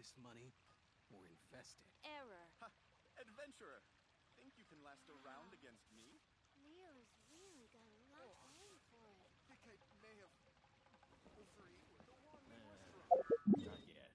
waste money or infest it. Error. Ha! Adventurer! Think you can last a round against me? Leo's really got a lot going for it. Think I may have overeaten the wrong restaurant. Not yet.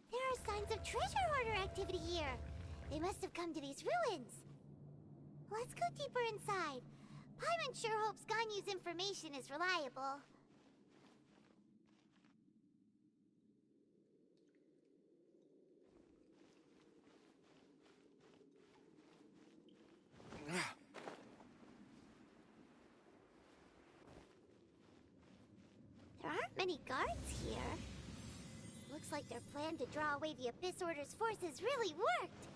There are signs of treasure hoarder activity here. They must have come to these ruins. Let's go deeper inside. Paimon sure hopes Ganyu's information is reliable. There aren't many guards here. Looks like their plan to draw away the Abyss Order's forces really worked.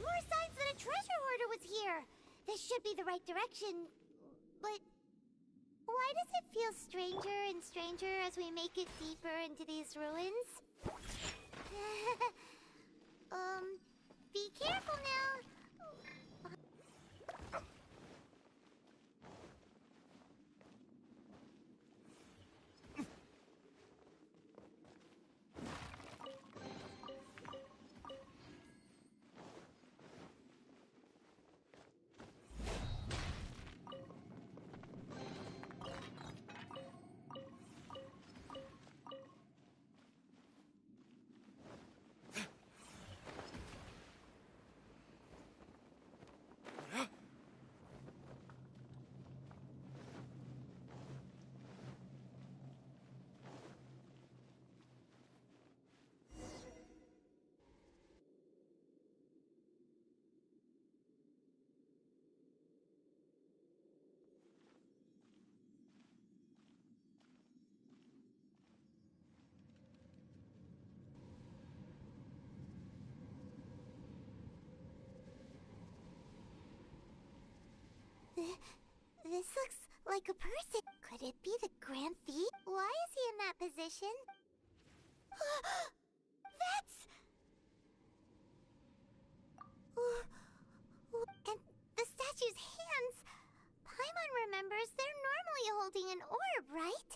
More signs that a treasure hoarder was here. This should be the right direction, but why does it feel stranger and stranger as we make it deeper into these ruins? Be careful now. This looks like a person. Could it be the Grand Thief? Why is he in that position? That's... And the statue's hands! Paimon remembers they're normally holding an orb, right?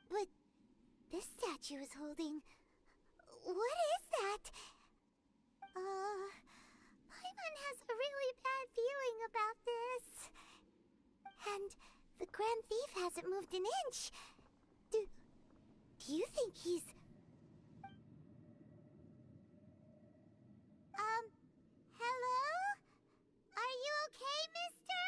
But this statue is holding... What is that? Paimon has a really bad feeling about this. And the Grand Thief hasn't moved an inch. Do you think he's... Hello? Are you okay, mister?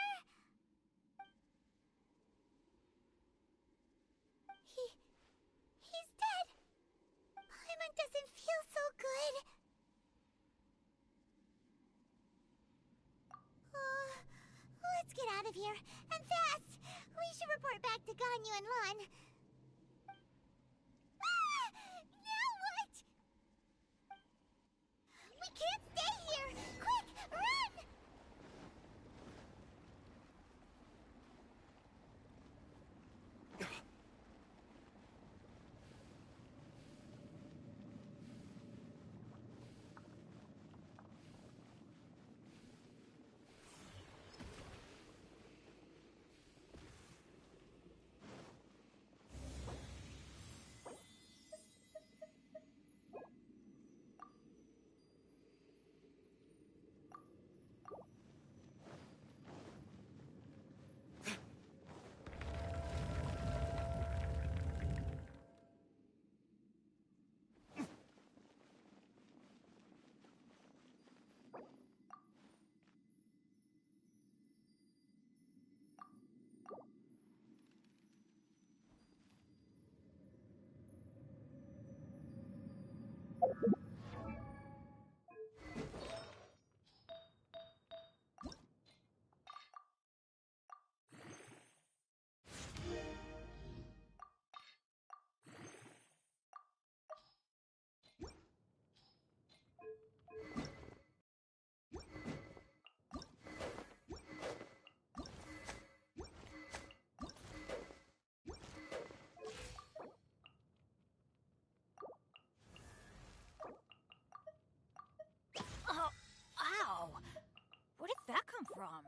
He's dead. Paimon doesn't feel so good. Let's get out of here, and fast! We should report back to Ganyu and Lon. Ah! Now what? We can't stay here! Quick, run! Ow! Where did that come from?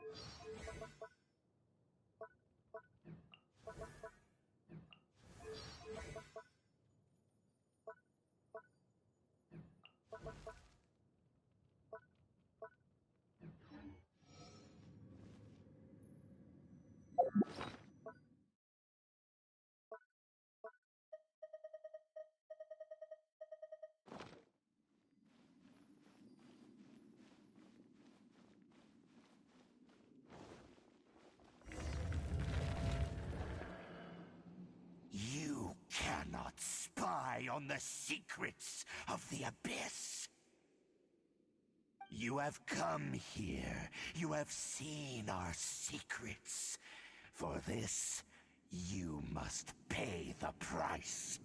You cannot spy on the secrets of the Abyss. You have come here. You have seen our secrets. For this, you must pay the price.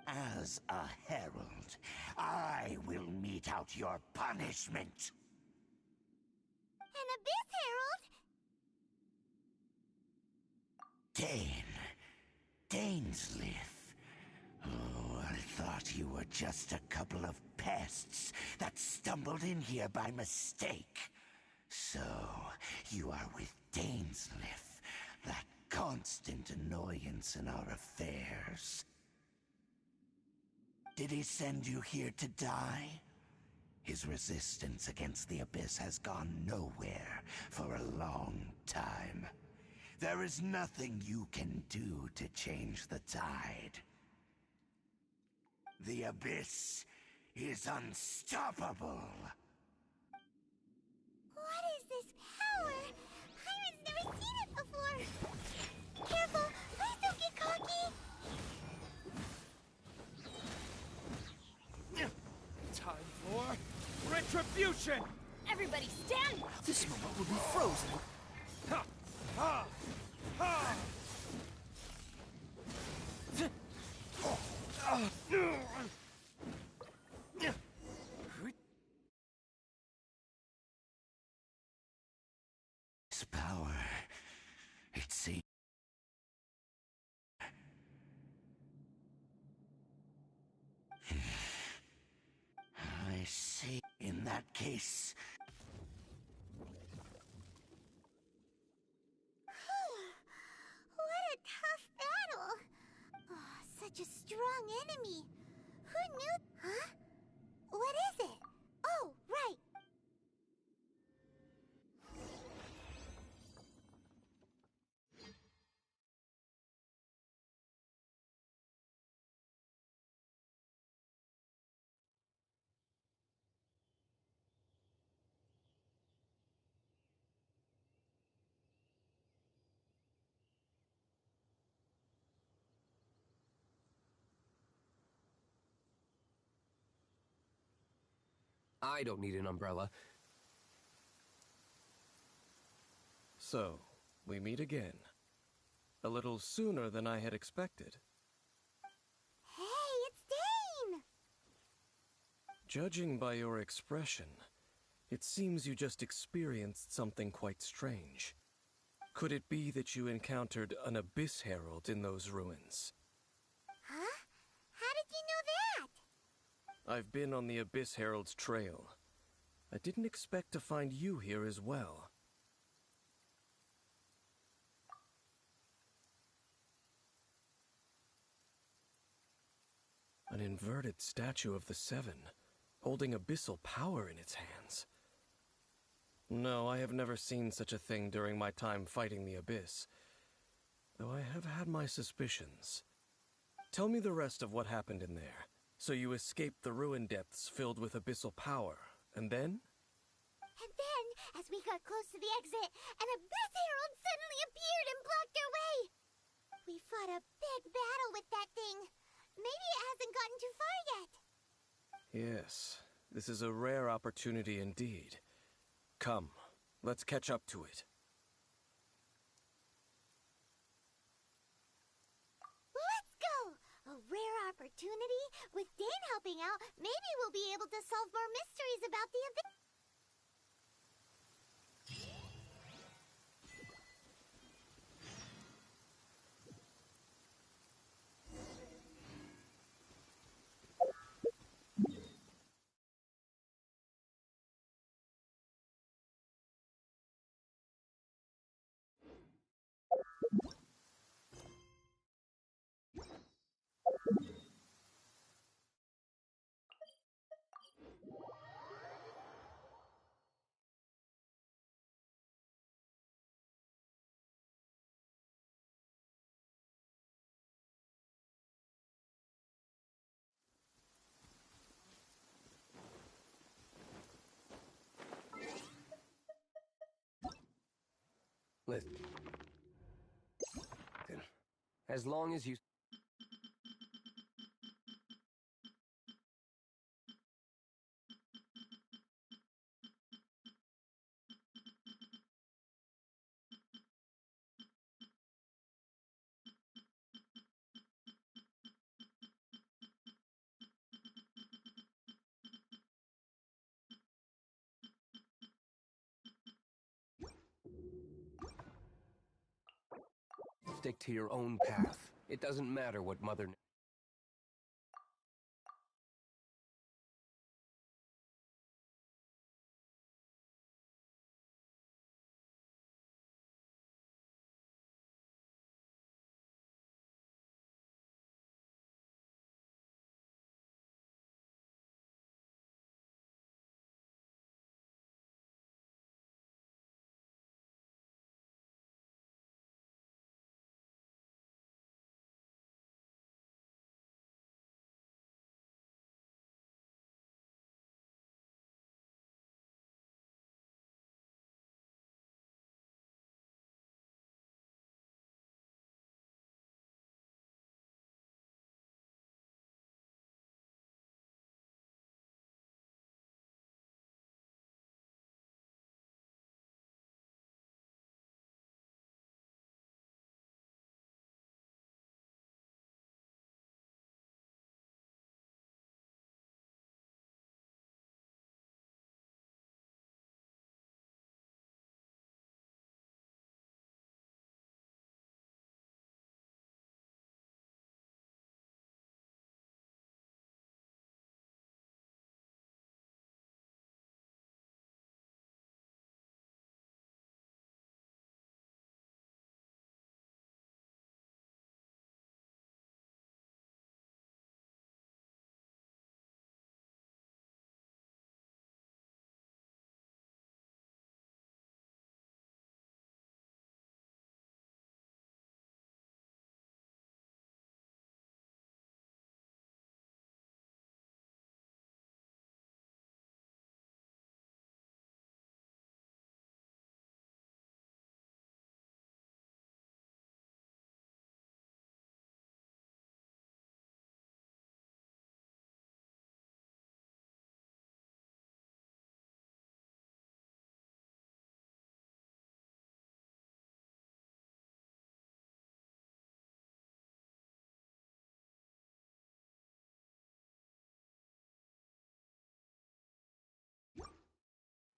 As a herald, I will mete out your punishment. An Abyss Herald? Dainsleif. Oh, I thought you were just a couple of pests that stumbled in here by mistake. So, you are with Dainsleif, that constant annoyance in our affairs. Did he send you here to die? His resistance against the Abyss has gone nowhere for a long time. There is nothing you can do to change the tide. The Abyss is unstoppable. What is this power? Pirate's never seen it before. Careful, please don't get cocky. Time for retribution! Everybody stand! This moment will be frozen. Ha! Ha! Ha! This power, it seems. I see. In that case, strong enemy. Who knew? Huh? What is it? Oh, right. I don't need an umbrella. So, we meet again. A little sooner than I had expected. Hey, it's Dane! Judging by your expression, it seems you just experienced something quite strange. Could it be that you encountered an Abyss Herald in those ruins? Huh? How did you know that? I've been on the Abyss Herald's trail. I didn't expect to find you here as well. An inverted statue of the Seven, holding abyssal power in its hands. No, I have never seen such a thing during my time fighting the Abyss, though I have had my suspicions. Tell me the rest of what happened in there. So you escaped the ruin depths filled with abyssal power, and then? And then, as we got close to the exit, an Abyss Herald suddenly appeared and blocked our way! We fought a big battle with that thing. Maybe it hasn't gotten too far yet. Yes, this is a rare opportunity indeed. Come, let's catch up to it. Let's go! A rare opportunity? With Dane helping out, maybe we'll be able to solve more mysteries about the Abyss. Listen. As long as you... stick to your own path. It doesn't matter what Mother...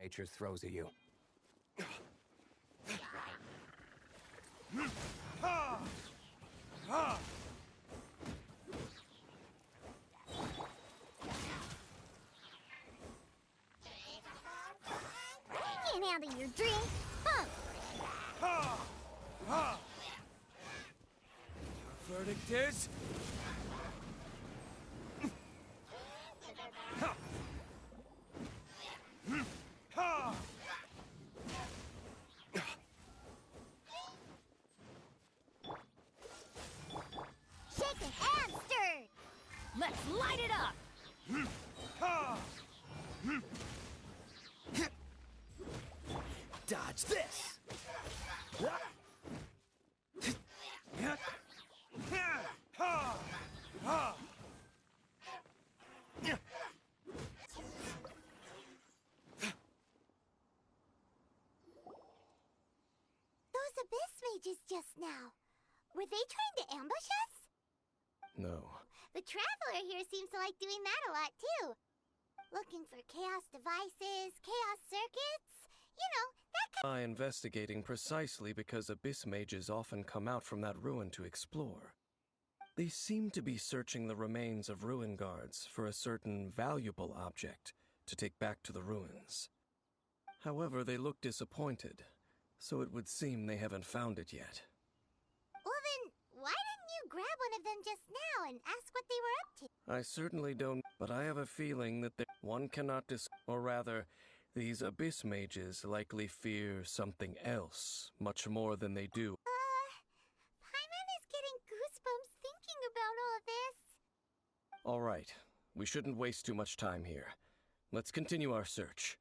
nature throws at you. Can't handle your drink. Verdict is... Shaken and stirred. Let's light it up! Dodge this! Those abyss mages just now. Were they trying to ambush us? No. The Traveler here seems to like doing that a lot too. Looking for chaos devices, chaos circuits. You know, that kind I investigating precisely because abyss mages often come out from that ruin to explore. They seem to be searching the remains of ruin guards for a certain valuable object to take back to the ruins. However, they look disappointed, so it would seem they haven't found it yet. Well then, why didn't you grab one of them just now and ask what they were up to? I certainly don't, but I have a feeling that one cannot or rather, these abyss mages likely fear something else much more than they do. Paimon is getting goosebumps thinking about all this. All right, we shouldn't waste too much time here. Let's continue our search.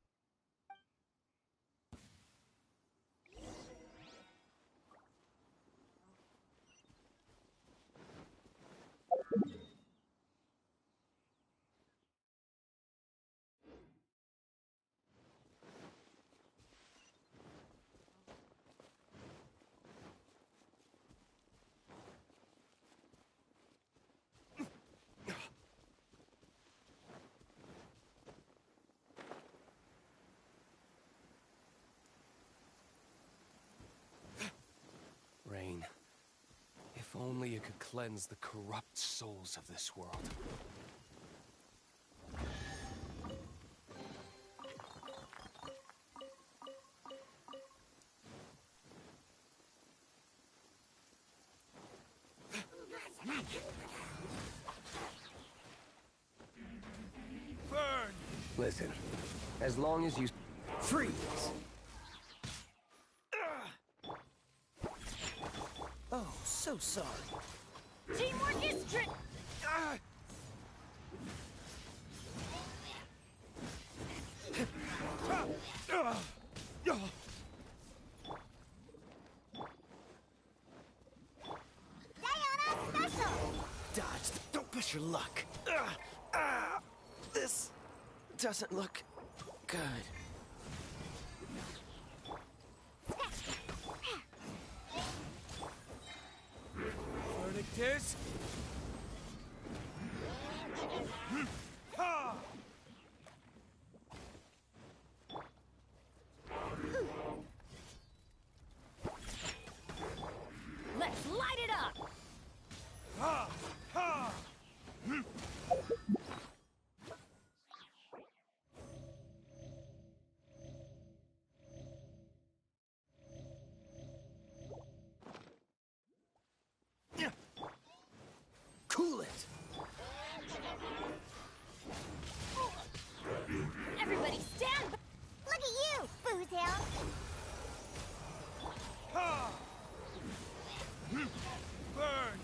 Rain. If only you could cleanse the corrupt souls of this world. Burn! Listen, as long as you... Freeze! Oh, so sorry. Teamwork is strict! Diana Special! Dodge. Don't push your luck. This doesn't look good. Verdict is... Let's light it up! Cool it! Everybody stand back! Look at you, Boozhound! Burn!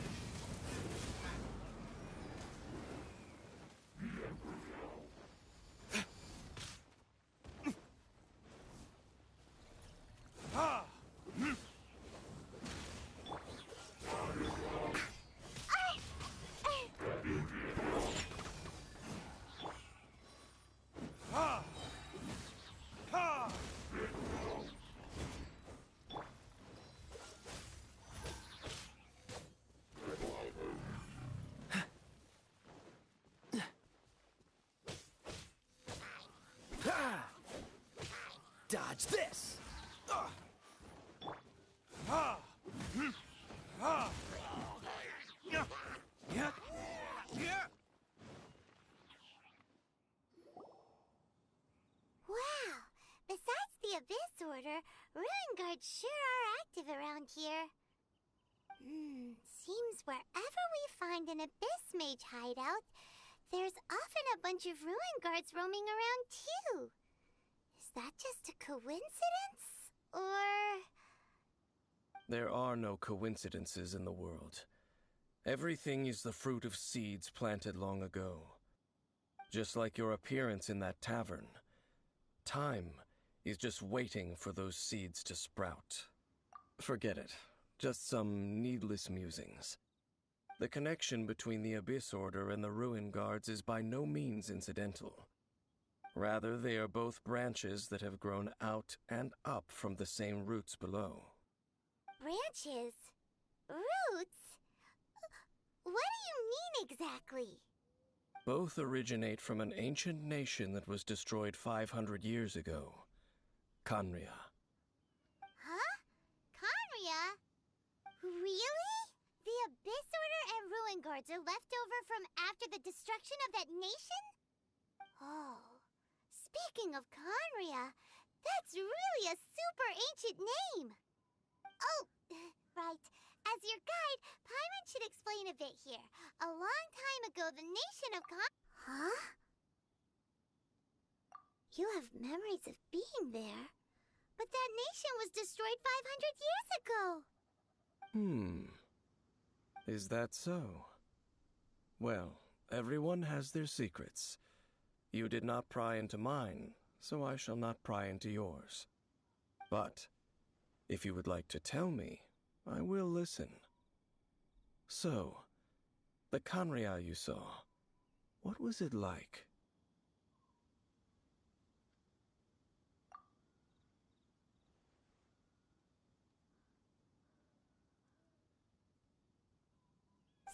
sure are active around here. Seems wherever we find an Abyss Mage hideout, there's often a bunch of ruin guards roaming around too. Is that just a coincidence? Or... There are no coincidences in the world. Everything is the fruit of seeds planted long ago. Just like your appearance in that tavern. Time is just waiting for those seeds to sprout. Forget it. Just some needless musings. The connection between the Abyss Order and the Ruin Guards is by no means incidental. Rather, they are both branches that have grown out and up from the same roots below. Branches? Roots? What do you mean exactly? Both originate from an ancient nation that was destroyed 500 years ago. Khaenri'ah. Huh? Khaenri'ah? Really? The Abyss Order and Ruin Guards are left over from after the destruction of that nation? Oh. Speaking of Khaenri'ah, that's really a super ancient name! Oh, right. As your guide, Paimon should explain a bit here. A long time ago, the nation of Huh? You have memories of being there. But that nation was destroyed 500 years ago. Is that so? Well, everyone has their secrets. You did not pry into mine, so I shall not pry into yours. But, if you would like to tell me, I will listen. So, the Khaenri'ah you saw, what was it like?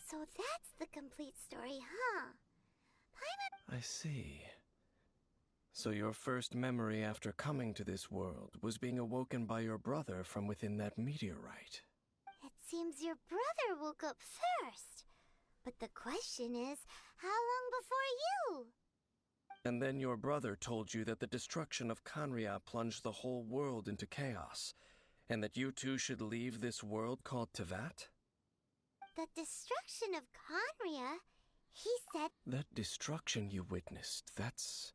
So that's the complete story, huh? Paimon... I see. So your first memory after coming to this world was being awoken by your brother from within that meteorite. It seems your brother woke up first. But the question is, how long before you? And then your brother told you that the destruction of Khaenri'ah plunged the whole world into chaos, and that you two should leave this world called Teyvat? The destruction of Khaenri'ah? He said... That destruction you witnessed, that's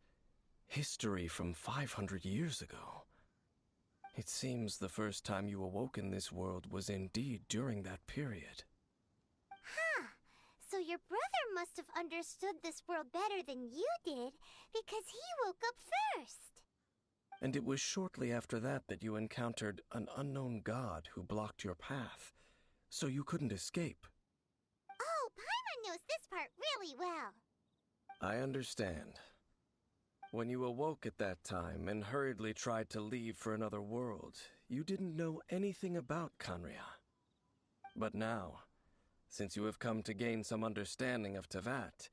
history from 500 years ago. It seems the first time you awoke in this world was indeed during that period. Huh. So your brother must have understood this world better than you did, because he woke up first. And it was shortly after that that you encountered an unknown god who blocked your path, so you couldn't escape. Oh, Paimon knows this part really well. I understand. When you awoke at that time and hurriedly tried to leave for another world, you didn't know anything about Khaenri'ah. But now, since you have come to gain some understanding of Teyvat,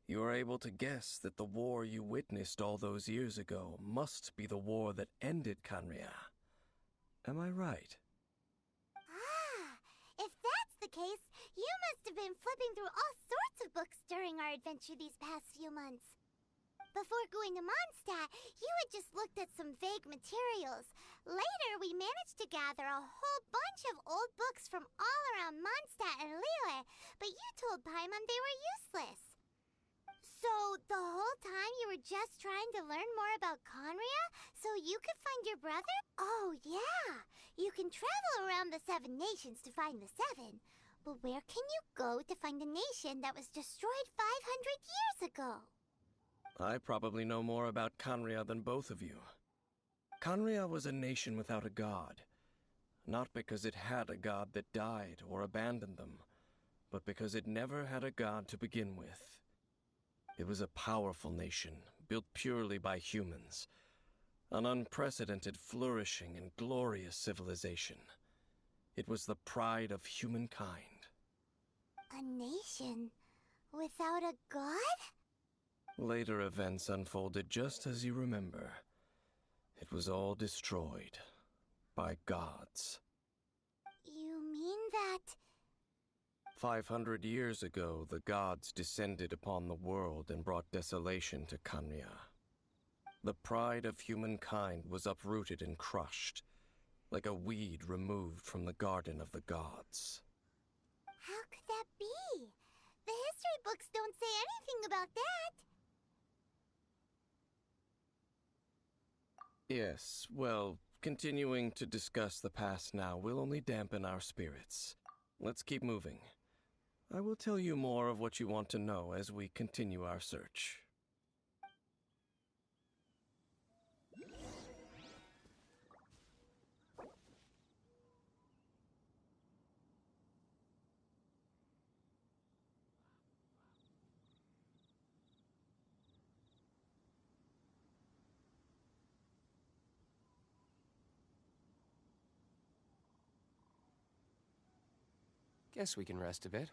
you are able to guess that the war you witnessed all those years ago must be the war that ended Khaenri'ah. Am I right? Ah, if that's the case, you must have been flipping through all sorts of books during our adventure these past few months. Before going to Mondstadt, you had just looked at some vague materials. Later, we managed to gather a whole bunch of old books from all around Mondstadt and Liyue, but you told Paimon they were useless. So, the whole time you were just trying to learn more about Khaenri'ah so you could find your brother? Oh, yeah. You can travel around the 7 nations to find the 7. But where can you go to find a nation that was destroyed 500 years ago? I probably know more about Khaenri'ah than both of you. Khaenri'ah was a nation without a god. Not because it had a god that died or abandoned them, but because it never had a god to begin with. It was a powerful nation, built purely by humans. An unprecedented, flourishing, and glorious civilization. It was the pride of humankind. A nation without a god? Later events unfolded just as you remember. It was all destroyed by gods. You mean that... 500 years ago, the gods descended upon the world and brought desolation to Khaenri'ah. The pride of humankind was uprooted and crushed. like a weed removed from the garden of the gods. How could that be? The history books don't say anything about that. Yes, well, continuing to discuss the past now will only dampen our spirits. Let's keep moving. I will tell you more of what you want to know as we continue our search. Guess we can rest a bit.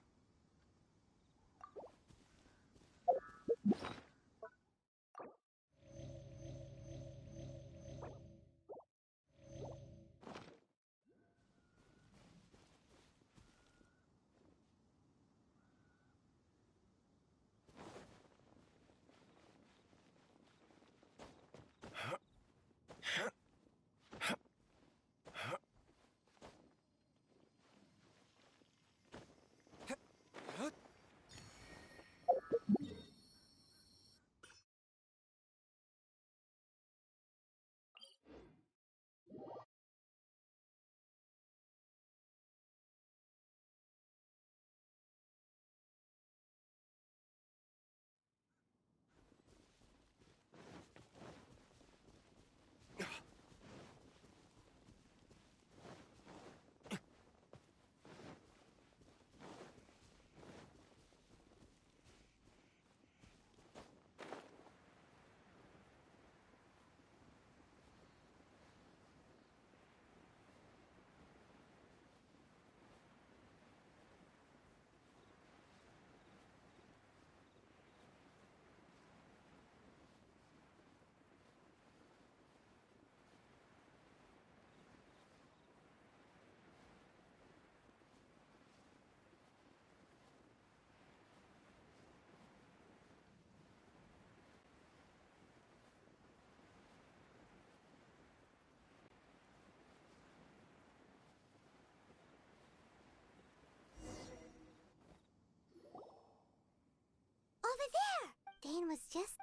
Over there! Dane was just...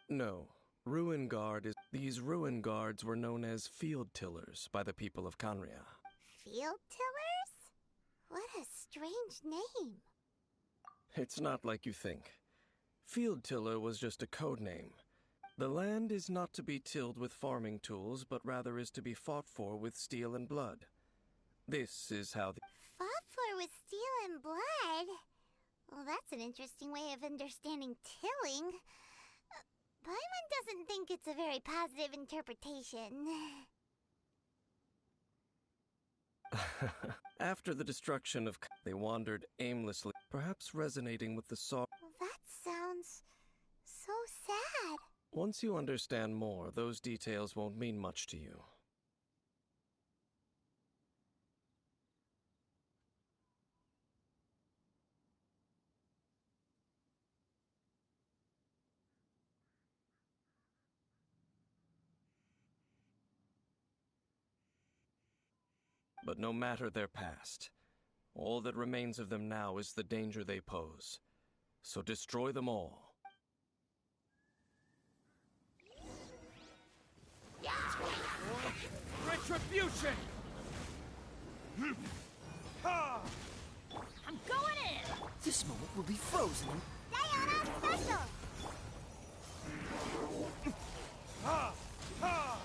No, ruin guard is... These ruin guards were known as field tillers by the people of Canria. Field tillers? What a strange name. It's not like you think. Field tiller was just a code name. The land is not to be tilled with farming tools, but rather is to be fought for with steel and blood. This is how the... Fought for with steel and blood? Well, that's an interesting way of understanding tilling. Paimon doesn't think it's a very positive interpretation. After the destruction of they wandered aimlessly, perhaps resonating with the sorrow. Well, that sounds so sad. Once you understand more, those details won't mean much to you. But no matter their past, all that remains of them now is the danger they pose. So destroy them all. Retribution! Ha! I'm going in! This moment will be frozen. Diana Special! Ha! Ha!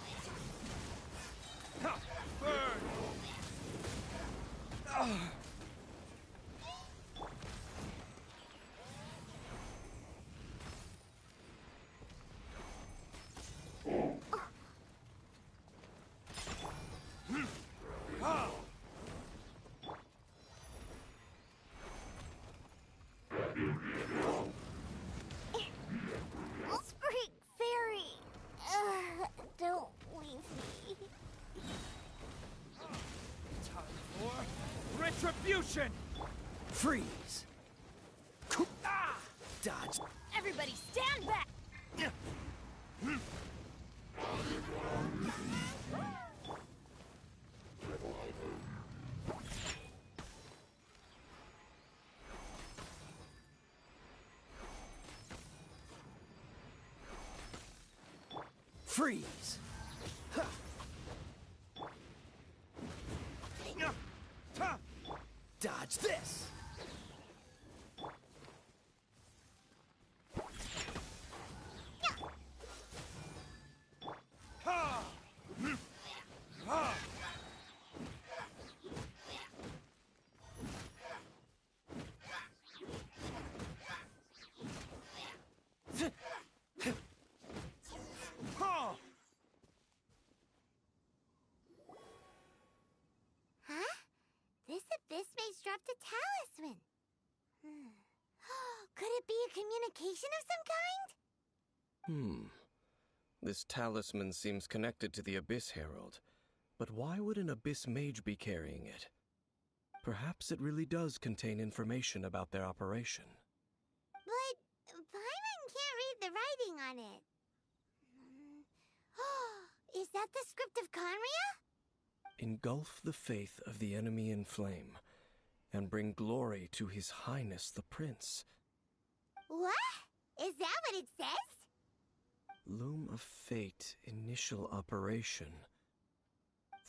Ha! Burn! Ha! Spring Fairy! Don't leave me. Time for retribution! Freeze! Ah! Dodge! Everybody stand back! Freeze! Ha! Ha! Dodge this! Ha! Ha! Ha! Huh? This abyss mage dropped a talisman. Could it be a communication of some kind? This talisman seems connected to the Abyss Herald. But why would an Abyss Mage be carrying it? Perhaps it really does contain information about their operation. But Paimon can't read the writing on it. Is that the script of Conria? Engulf the faith of the enemy in flame, and bring glory to His Highness the Prince. What? Is that what it says? Loom of Fate initial operation.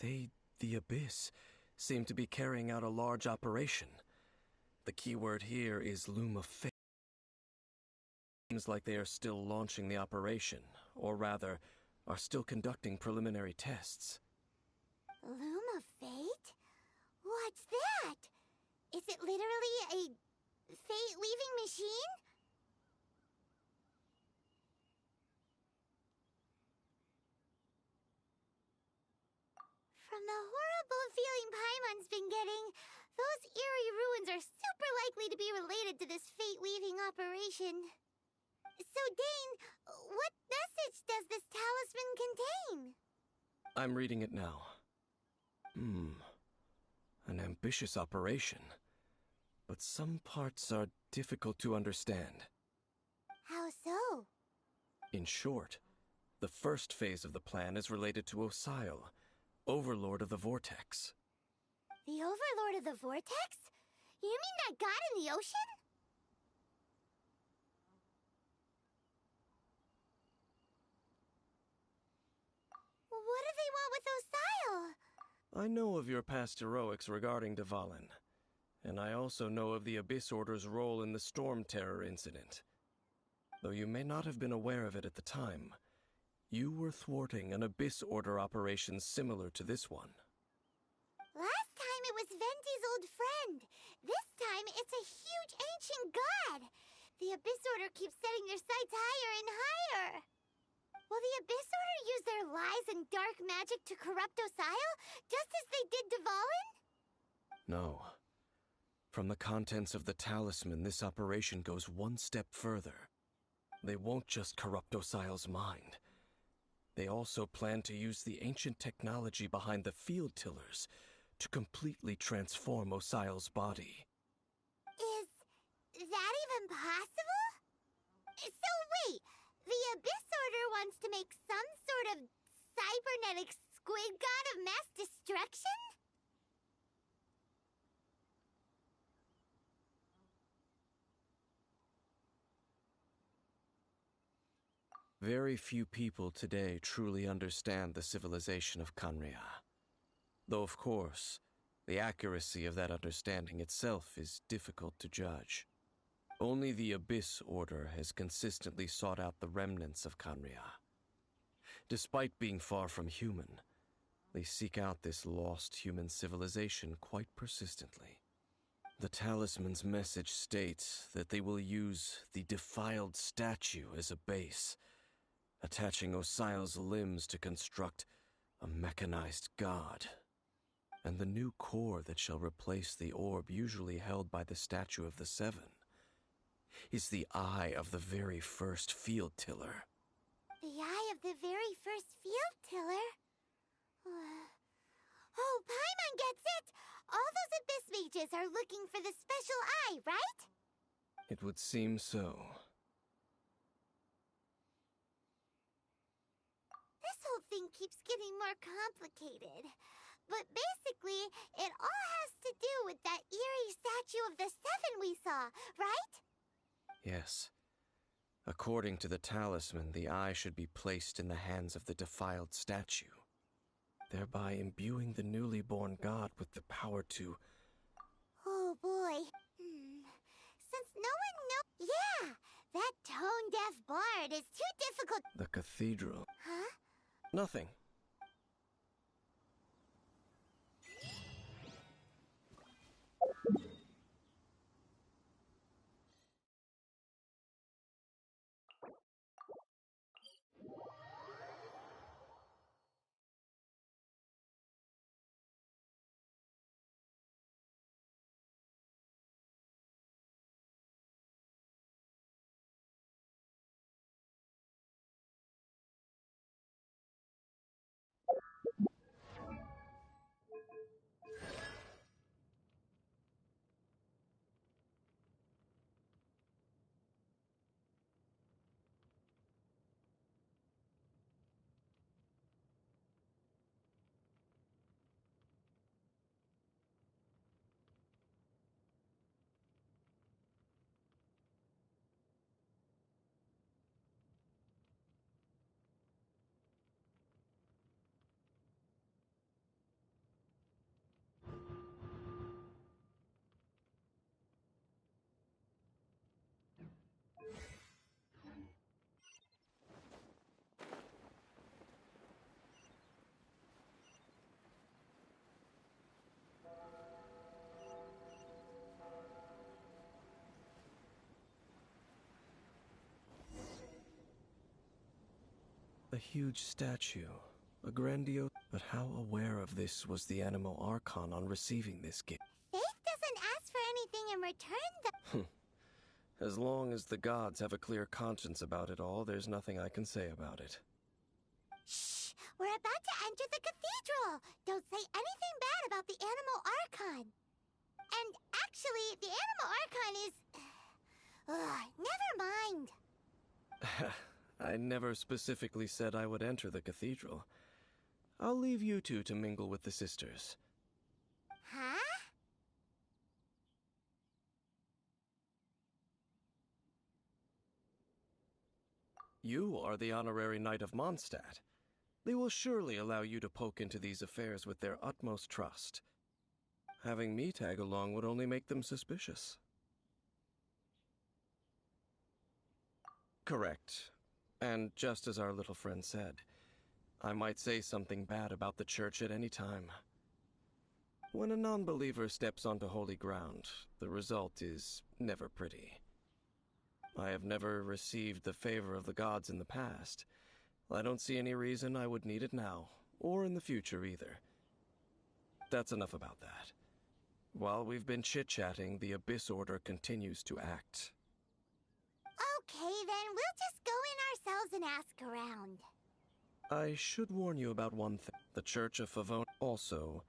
They, the Abyss, seem to be carrying out a large operation. The keyword here is Loom of Fate. Seems like they are still launching the operation, or rather, are still conducting preliminary tests. Loom of Fate? What's that? Is it literally a fate-weaving machine? From the horrible feeling Paimon's been getting, those eerie ruins are super likely to be related to this fate-weaving operation. So, Dane, what message does this talisman contain? I'm reading it now. An ambitious operation. But some parts are difficult to understand. How so? In short, the first phase of the plan is related to Osile, Overlord of the Vortex. The Overlord of the Vortex? You mean that god in the ocean? What do they want with Osile? I know of your past heroics regarding Dvalin, and I also know of the Abyss Order's role in the Storm Terror incident. Though you may not have been aware of it at the time, you were thwarting an Abyss Order operation similar to this one. Last time it was Venti's old friend. This time it's a huge ancient god. The Abyss Order keeps setting their sights higher and higher. Will the Abyss Order use their lies and dark magic to corrupt Osile, just as they did Dvalin? No. From the contents of the talisman, this operation goes one step further. They won't just corrupt Osile's mind. They also plan to use the ancient technology behind the field tillers to completely transform Osile's body. Is that even possible? So wait, the Abyss Order wants to make some sort of cybernetic squid god of mass destruction? Very few people today truly understand the civilization of Conria. Though, of course, the accuracy of that understanding itself is difficult to judge. Only the Abyss Order has consistently sought out the remnants of Conria. Despite being far from human, they seek out this lost human civilization quite persistently. The talisman's message states that they will use the defiled statue as a base, attaching Osile's limbs to construct a mechanized god. And the new core that shall replace the orb usually held by the statue of the Seven is the eye of the very first field tiller. The eye of the very first field tiller? Oh, Paimon gets it! All those Abyss mages are looking for the special eye, right? It would seem so. This whole thing keeps getting more complicated. But basically, it all has to do with that eerie statue of the Seven we saw, right? Yes. According to the talisman, the eye should be placed in the hands of the defiled statue, thereby imbuing the newly born god with the power to... Oh boy. Since no one knows... Yeah! That tone-deaf bard is too difficult... The cathedral. Huh? Nothing. A huge statue, a grandiose... But how aware of this was the Animo Archon on receiving this gift? Faith doesn't ask for anything in return, though. As long as the gods have a clear conscience about it all, there's nothing I can say about it. Shh! We're about to enter the cathedral! Don't say anything bad about the Animo Archon! And actually, the Animo Archon is... never mind! I never specifically said I would enter the cathedral. I'll leave you two to mingle with the sisters. Huh? You are the honorary Knight of Mondstadt. They will surely allow you to poke into these affairs with their utmost trust. Having me tag along would only make them suspicious. Correct. And just as our little friend said, I might say something bad about the church at any time. When a non-believer steps onto holy ground, the result is never pretty. I have never received the favor of the gods in the past. I don't see any reason I would need it now, or in the future either. That's enough about that. While we've been chit-chatting, the Abyss Order continues to act. Okay, then we'll just go in ourselves and ask around. I should warn you about one thing. The Church of Favone also...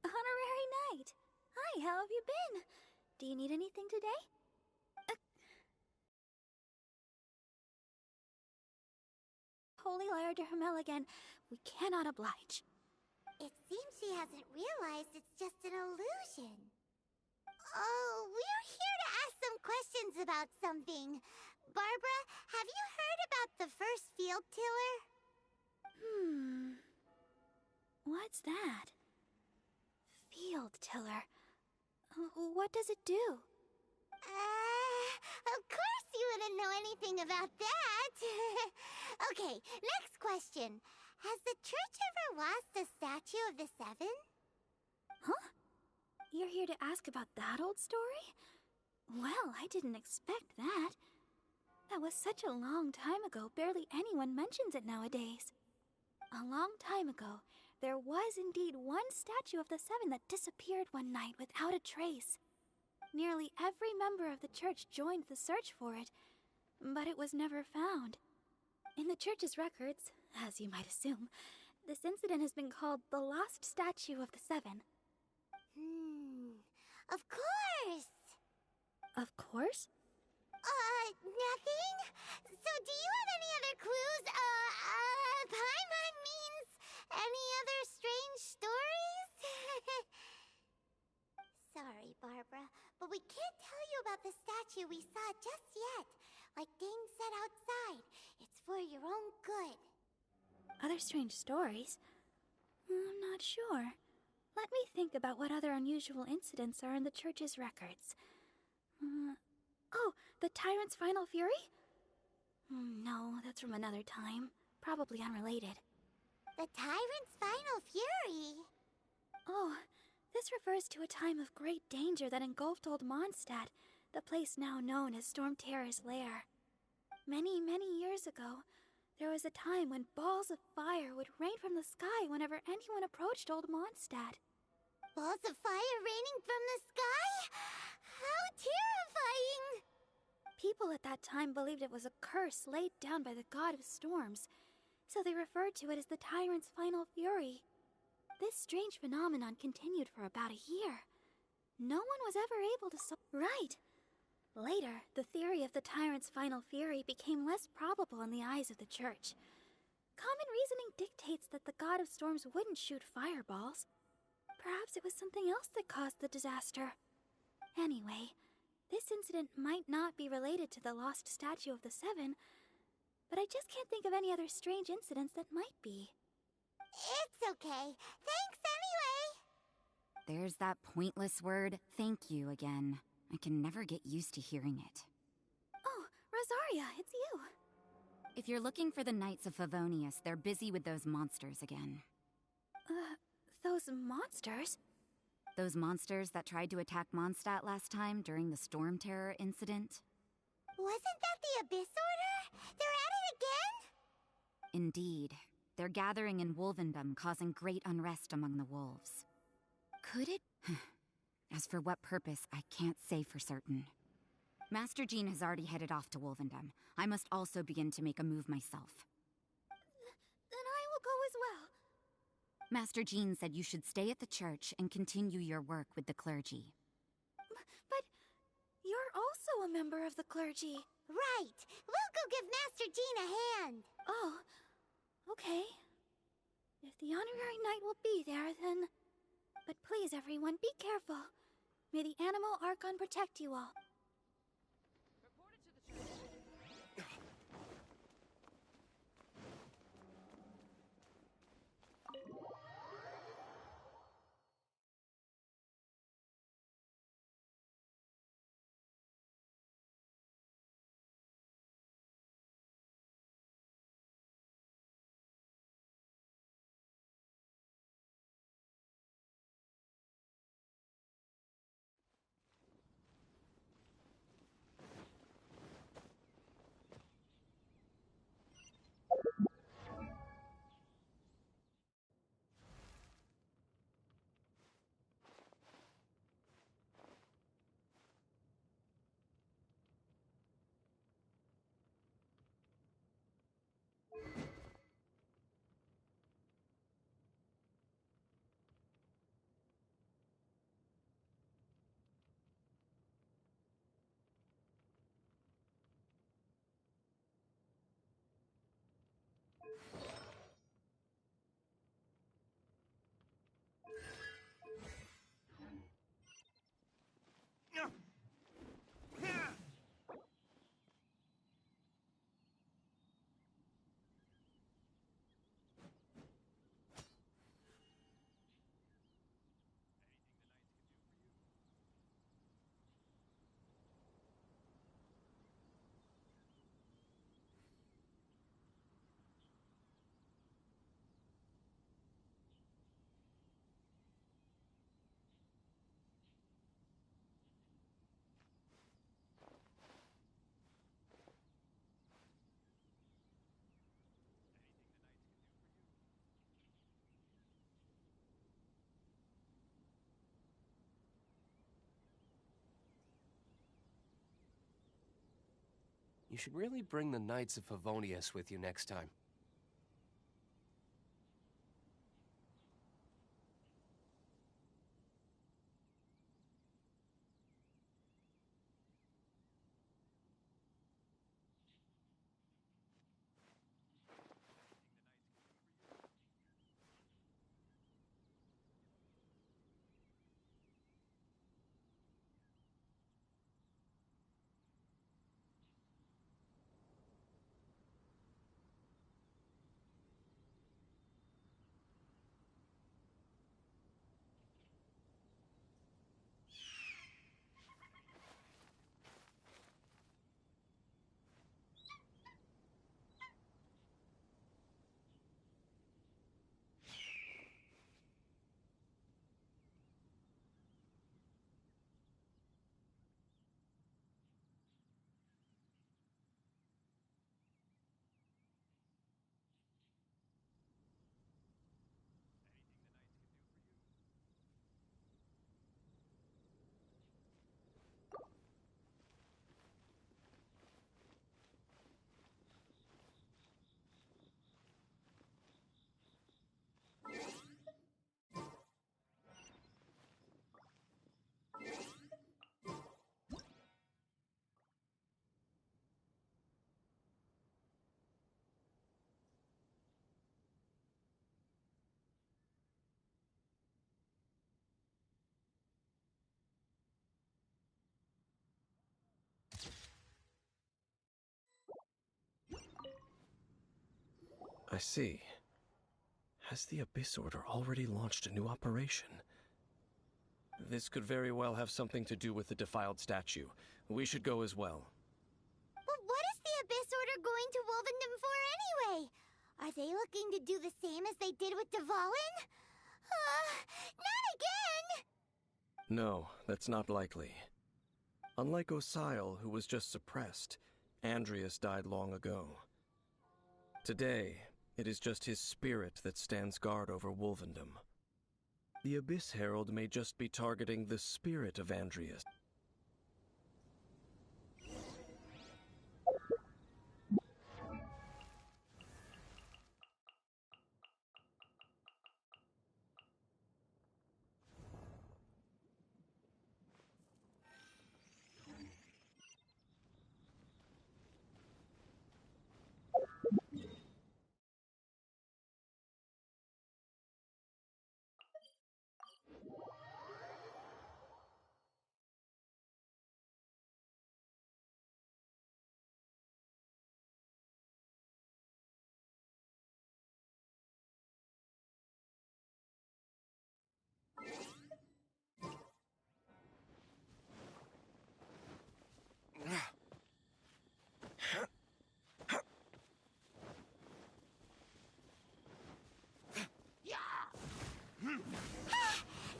Honorary Knight! Hi, how have you been? Do you need anything today? Holy Lyre de Hermel again. We cannot oblige. It seems she hasn't realized it's just an illusion. Oh, we're here to ask some questions about something. Barbara, have you heard about the first field tiller? What's that? World Tiller. What does it do? Of course you wouldn't know anything about that. Okay, next question. Has the church ever lost a statue of the Seven? Huh? You're here to ask about that old story? Well, I didn't expect that. That was such a long time ago, barely anyone mentions it nowadays. A long time ago, there was indeed one statue of the Seven that disappeared one night without a trace. Nearly every member of the church joined the search for it, but it was never found. In the church's records, as you might assume, this incident has been called the Lost Statue of the Seven. Of course! Of course? Nothing? So do you have any other clues? Paimon means any other strange stories? Sorry, Barbara, but we can't tell you about the statue we saw just yet. Like Dane said outside, it's for your own good. Other strange stories? I'm not sure. Let me think about what other unusual incidents are in the church's records. Oh, the Tyrant's Final Fury? No, that's from another time. Probably unrelated. The Tyrant's Final Fury? Oh, this refers to a time of great danger that engulfed Old Mondstadt, the place now known as Storm Terror's lair. Many, many years ago, there was a time when balls of fire would rain from the sky whenever anyone approached Old Mondstadt. Balls of fire raining from the sky? How terrifying! People at that time believed it was a curse laid down by the god of storms, so they referred to it as the Tyrant's Final Fury. This strange phenomenon continued for about a year. No one was ever able to Right! Later, the theory of the Tyrant's Final Fury became less probable in the eyes of the church. Common reasoning dictates that the god of storms wouldn't shoot fireballs. Perhaps it was something else that caused the disaster. Anyway, this incident might not be related to the lost statue of the Seven, but I just can't think of any other strange incidents that might be. It's okay. Thanks anyway! There's that pointless word, thank you, again. I can never get used to hearing it. Oh, Rosaria, it's you. If you're looking for the Knights of Favonius, they're busy with those monsters again. Those monsters? Those monsters that tried to attack Mondstadt last time during the Storm Terror incident? Wasn't that the Abyss Order? They're at it again? Indeed. They're gathering in Wolvendom, causing great unrest among the wolves. Could it? As for what purpose, I can't say for certain. Master Jean has already headed off to Wolvendom. I must also begin to make a move myself. Then I will go as well. Master Jean said you should stay at the church and continue your work with the clergy. But you're also a member of the clergy. Right. We'll go give Master Jean a hand. Oh, okay. If the honorary knight will be there, then... But please, everyone, be careful. May the Animal Archon protect you all. You should really bring the Knights of Favonius with you next time. I see. Has the Abyss Order already launched a new operation? This could very well have something to do with the defiled statue. We should go as well. But what is the Abyss Order going to Wolvendom for anyway? Are they looking to do the same as they did with Dvalin? Not again! No, that's not likely. Unlike Osile, who was just suppressed, Andreas died long ago. Today, it is just his spirit that stands guard over Wolvendom. The Abyss Herald may just be targeting the spirit of Andreas.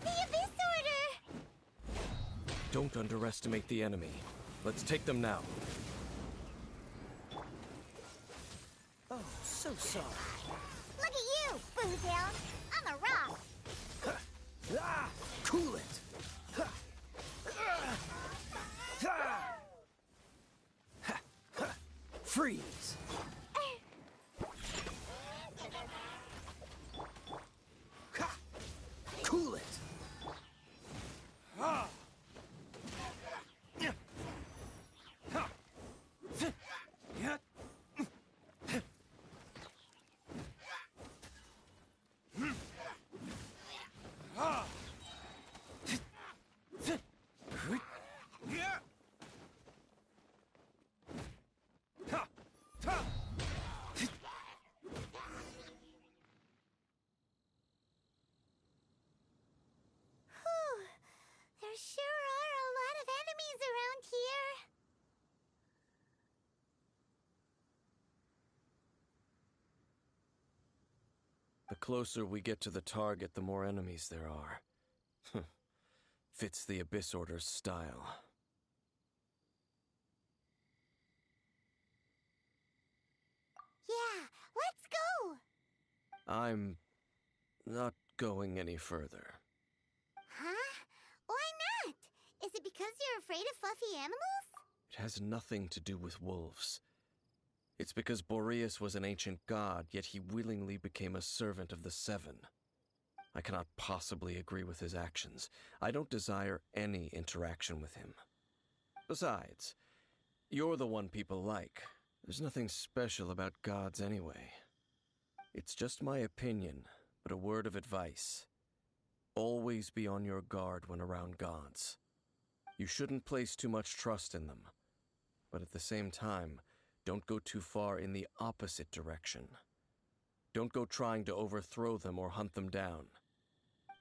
The Abyss Order! Don't underestimate the enemy. Let's take them now. Oh, so sorry. Look at you, Boozound! I'm a rock! Ah! Cool it! Ha! Ha! Ha! Ha! Freeze! Ha! Cool it! Ah! Ha! Yeah. Ah! Yeah. Ha! Ha! Whew. There sure are a lot of enemies around here. The closer we get to the target, the more enemies there are. Fits the Abyss Order's style. Yeah, let's go! I'm not going any further. Huh? Why not? Is it because you're afraid of fluffy animals? It has nothing to do with wolves. It's because Boreas was an ancient god, yet he willingly became a servant of the Seven. I cannot possibly agree with his actions. I don't desire any interaction with him. Besides, you're the one people like. There's nothing special about gods anyway. It's just my opinion, but a word of advice. Always be on your guard when around gods. You shouldn't place too much trust in them. But at the same time, don't go too far in the opposite direction. Don't go trying to overthrow them or hunt them down,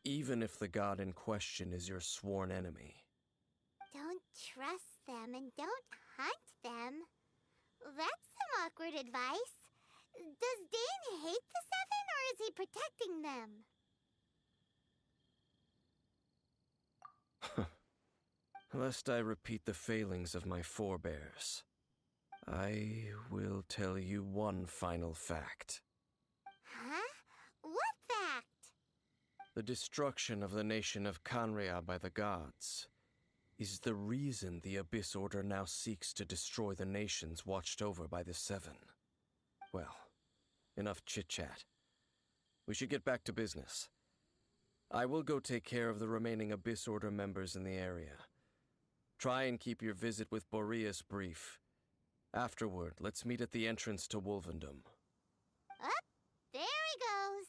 even if the god in question is your sworn enemy. Don't trust them and don't hunt them. That's some awkward advice. Does Dane hate the Seven, or is he protecting them? Lest I repeat the failings of my forebears, I will tell you one final fact. Huh? What fact? The destruction of the nation of Canria by the gods is the reason the Abyss Order now seeks to destroy the nations watched over by the Seven. Well, enough chit-chat. We should get back to business. I will go take care of the remaining Abyss Order members in the area. Try and keep your visit with Boreas brief. Afterward, let's meet at the entrance to Wolvendom. Up, there he goes.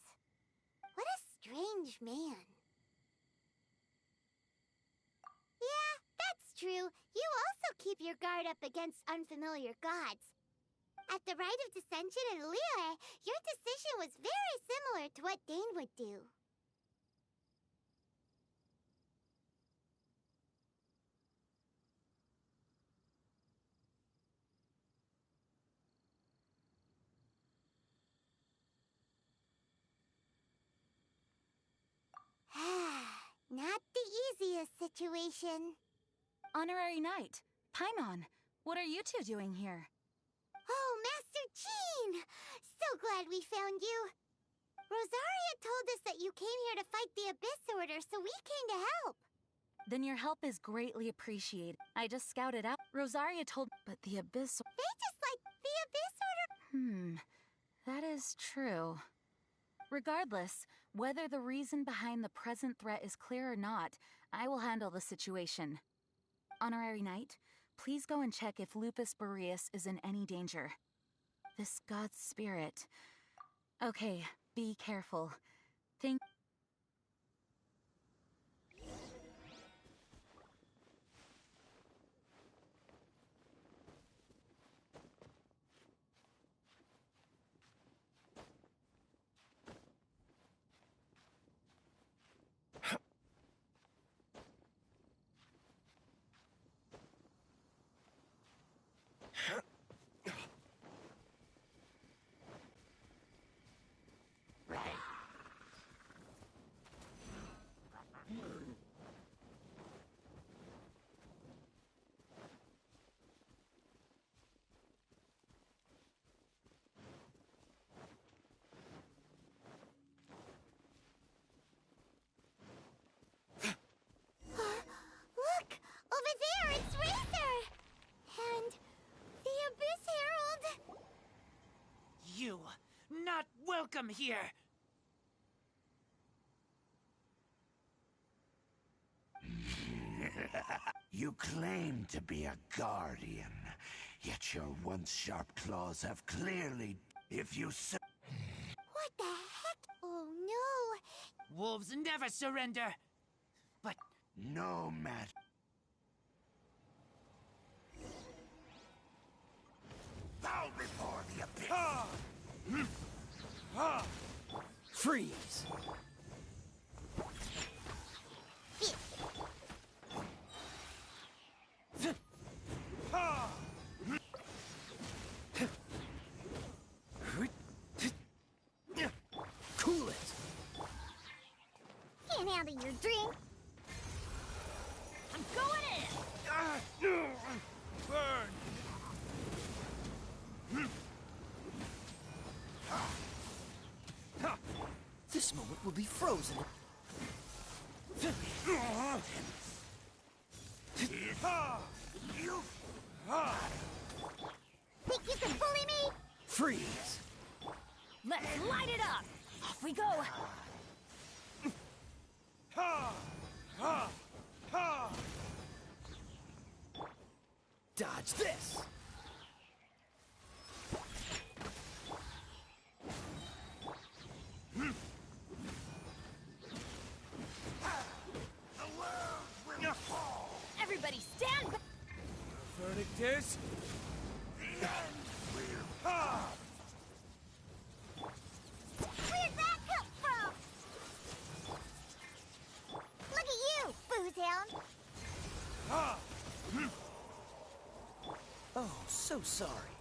What a strange man. Yeah, that's true. You also keep your guard up against unfamiliar gods. At the Rite of Dissension in Liyue, your decision was very similar to what Dane would do. Not the easiest situation. Honorary Knight, Paimon, what are you two doing here? Oh, Master Jean! So glad we found you. Rosaria told us that you came here to fight the Abyss Order, so we came to help. Then your help is greatly appreciated. I just scouted out. Rosaria told, but the Abyss... They just like the Abyss Order. That is true. Regardless, whether the reason behind the present threat is clear or not, I will handle the situation. Honorary Knight, please go and check if Lupus Boreas is in any danger. This god's spirit... Okay, be careful. Thank... Look! Over there, it's Racer! And the Abyss Herald! You not welcome here. You claim to be a guardian, yet your once sharp claws have clearly... If you... What the heck? Oh no! Wolves never surrender. But No matter... Bow before the abyss! freeze. Cool it. Can't handle your drink. I'm going in! Burn. This moment will be frozen. You... Think you can bully me? Freeze! Let's light it up! Off we go! Dodge this! Everybody stand back! Verdict is... Where'd that come from? Look at you, Boozehound. Oh, so sorry.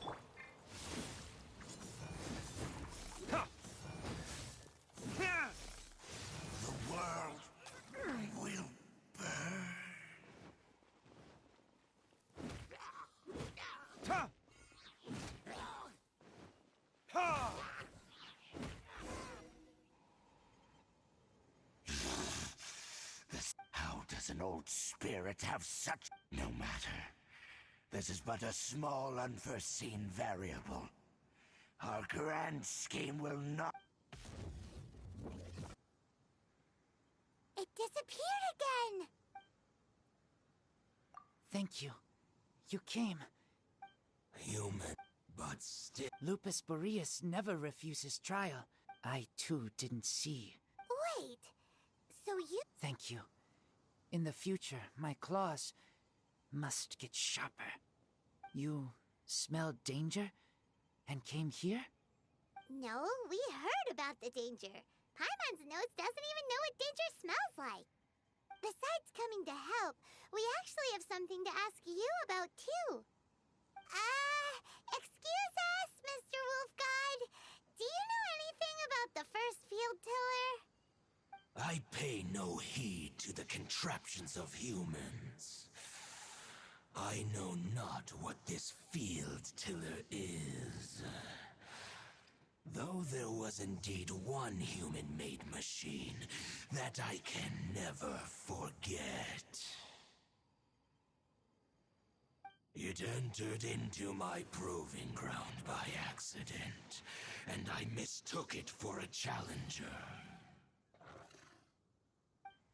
The world will burn. How does an old spirit have such... No matter. This is but a small, unforeseen variable. Our grand scheme will not... It disappeared again. Thank you. You came. Human, but still... Lupus Boreas never refuses trial. I, too, didn't see. Wait, so you... Thank you. In the future, my claws must get sharper. You smelled danger and came here? No, we heard about the danger. Paimon's nose doesn't even know what danger smells like. Besides coming to help, we actually have something to ask you about, too. Excuse us, Mr. Wolf God. Do you know anything about the first field tiller? I pay no heed to the contraptions of humans. I know not what this field tiller is. Though there was indeed one human-made machine that I can never forget. It entered into my proving ground by accident, and I mistook it for a challenger.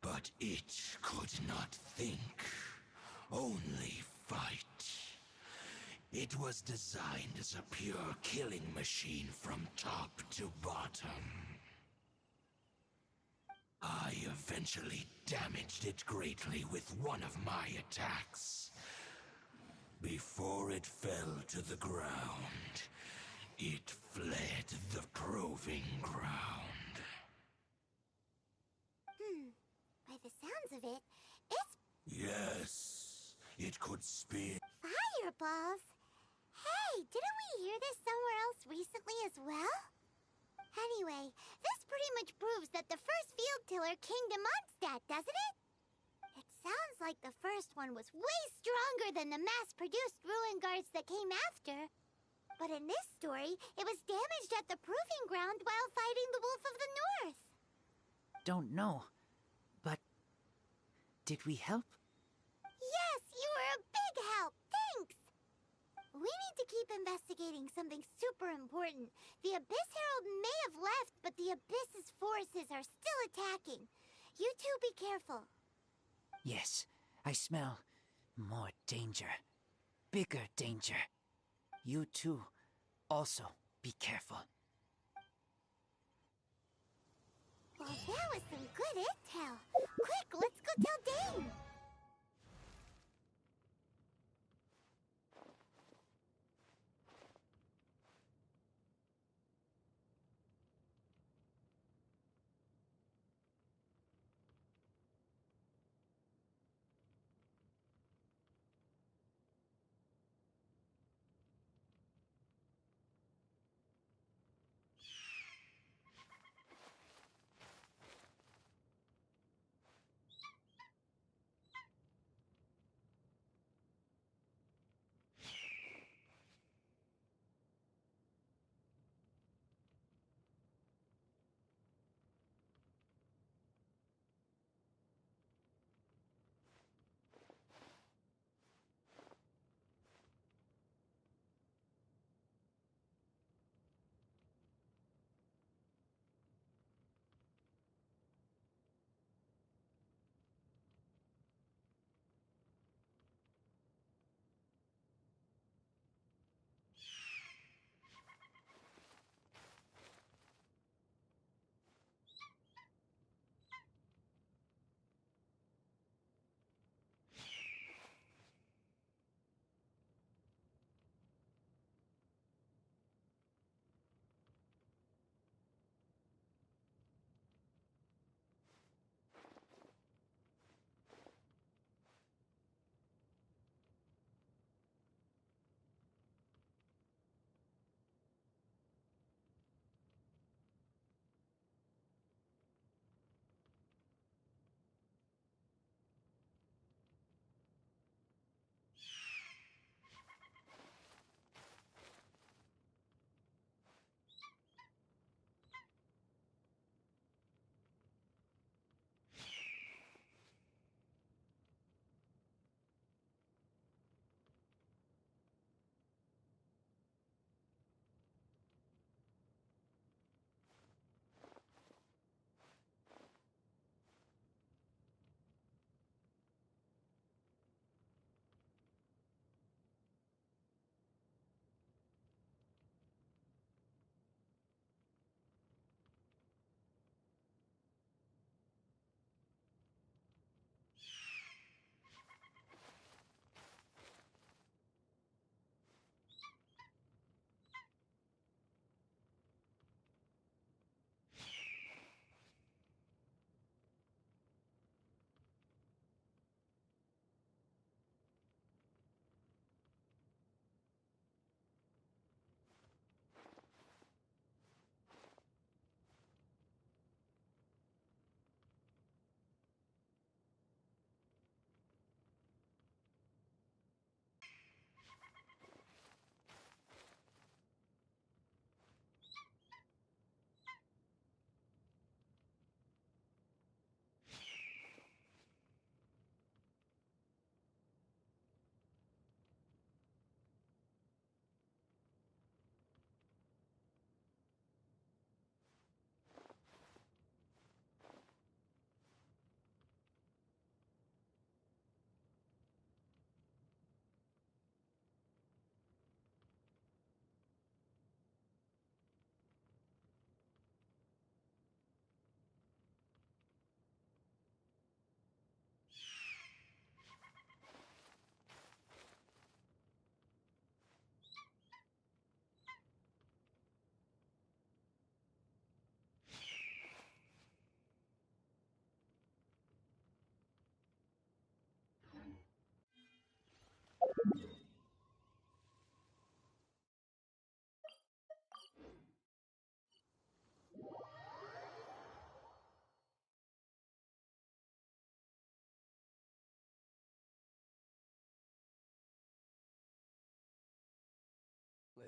But it could not think, only fight. It was designed as a pure killing machine from top to bottom. I eventually damaged it greatly with one of my attacks. Before it fell to the ground, it fled the proving ground. By the sounds of it, it's Yes, it could spin. fireballs. Hey, didn't we hear this somewhere else recently as well? Anyway, this pretty much proves that the first field tiller came to Mondstadt, doesn't it? It sounds like the first one was way stronger than the mass-produced ruin guards that came after. But in this story, it was damaged at the proving ground while fighting the Wolf of the North. Don't know. But did we help? Yes, you were a big help. Thanks. We need to keep investigating something super important. The Abyss Herald may have left, but the Abyss's forces are still attacking. You two be careful. Yes, I smell more danger. Bigger danger. You too, also be careful. Well, that was some good intel. Quick, let's go tell Dane.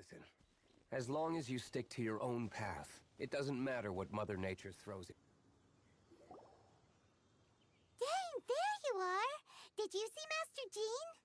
Listen, as long as you stick to your own path, it doesn't matter what Mother Nature throws at you. Dang, there you are! Did you see Master Jean?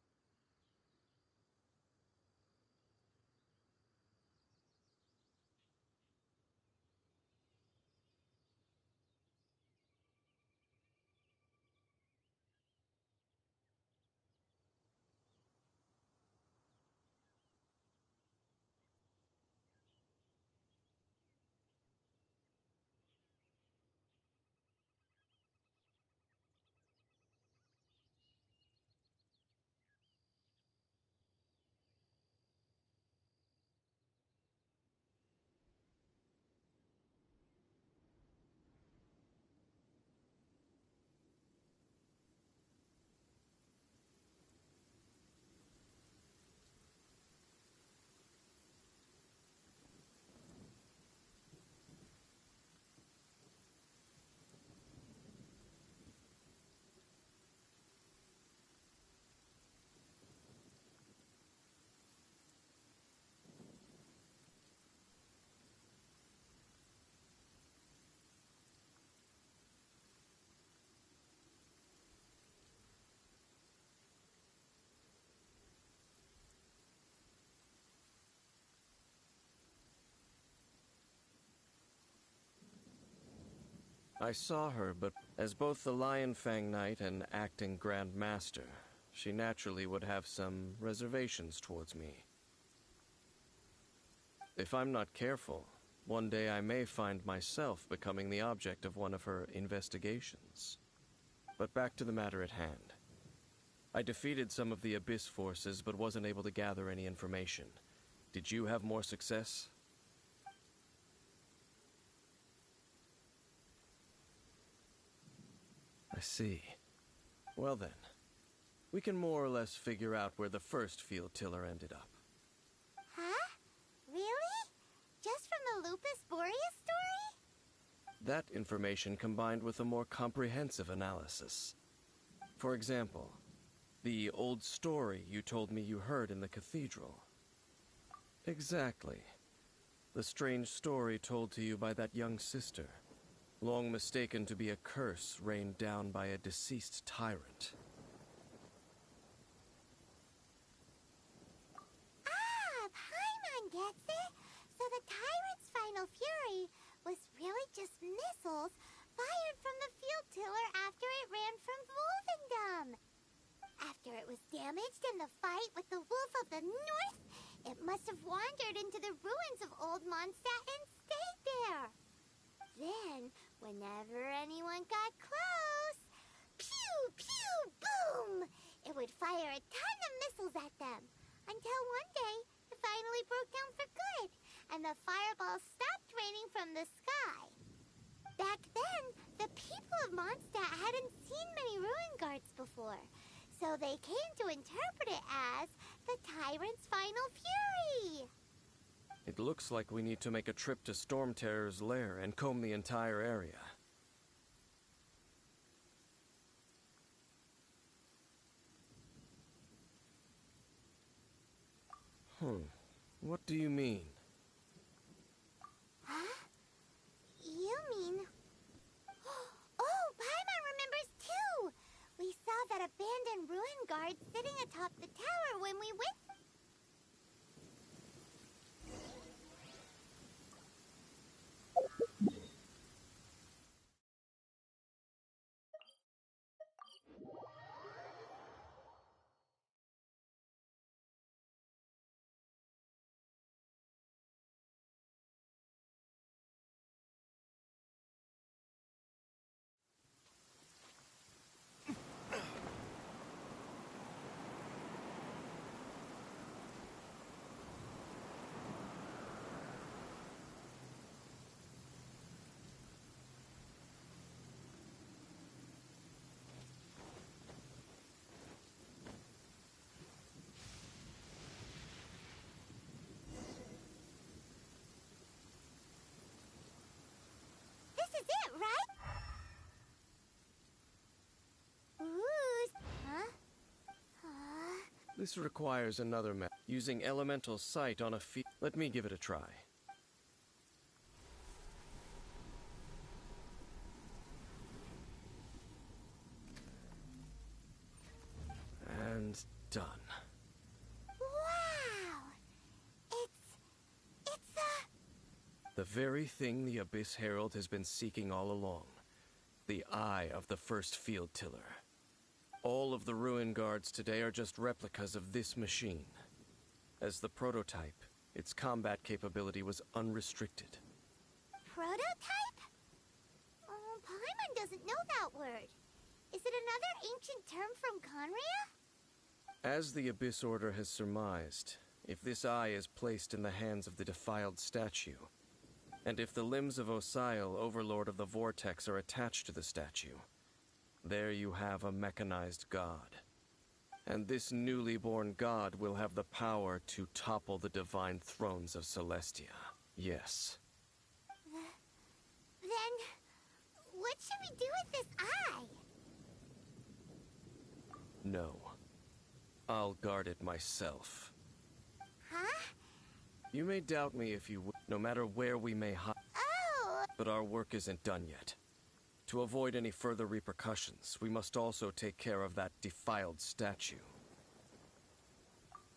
I saw her, but as both the Lion Fang Knight and acting Grand Master, she naturally would have some reservations towards me. If I'm not careful, one day I may find myself becoming the object of one of her investigations. But back to the matter at hand. I defeated some of the Abyss forces, but wasn't able to gather any information. Did you have more success? I see. Well then, we can more or less figure out where the first field tiller ended up. Huh? Really? Just from the Lupus Boreas story? That information combined with a more comprehensive analysis. For example, the old story you told me you heard in the cathedral. Exactly. The strange story told to you by that young sister, long mistaken to be a curse rained down by a deceased tyrant. Ah, Paimon gets it! So the tyrant's final fury was really just missiles fired from the field tiller after it ran from Wolvendom. After it was damaged in the fight with the Wolf of the North, it must have wandered into the ruins of Old Mondstadt and stayed there. Then, whenever anyone got close, pew, pew, boom! It would fire a ton of missiles at them, until one day it finally broke down for good, and the fireballs stopped raining from the sky. Back then, the people of Mondstadt hadn't seen many ruin guards before, so they came to interpret it as the tyrant's final fury. It looks like we need to make a trip to Storm Terror's lair and comb the entire area. What do you mean? Huh? You mean... Oh, Paimon remembers too! We saw that abandoned ruin guard sitting atop the tower when we went... This is it, right? Ooh, huh? This requires another method, using elemental sight on a field. Let me give it a try. And done. Wow! It's the very thing the Abyss Herald has been seeking all along. The eye of the first field tiller. All of the ruin guards today are just replicas of this machine. As the prototype, its combat capability was unrestricted. prototype? Oh, Paimon doesn't know that word. Is it another ancient term from Conria? As the Abyss Order has surmised, if this eye is placed in the hands of the defiled statue, and if the limbs of Osial, Overlord of the Vortex, are attached to the statue, there you have a mechanized god. And this newly born god will have the power to topple the divine thrones of Celestia. Yes. Then, what should we do with this eye? No. I'll guard it myself. Huh? You may doubt me if you would, no matter where we may hide. Oh! But our work isn't done yet. To avoid any further repercussions, we must also take care of that defiled statue.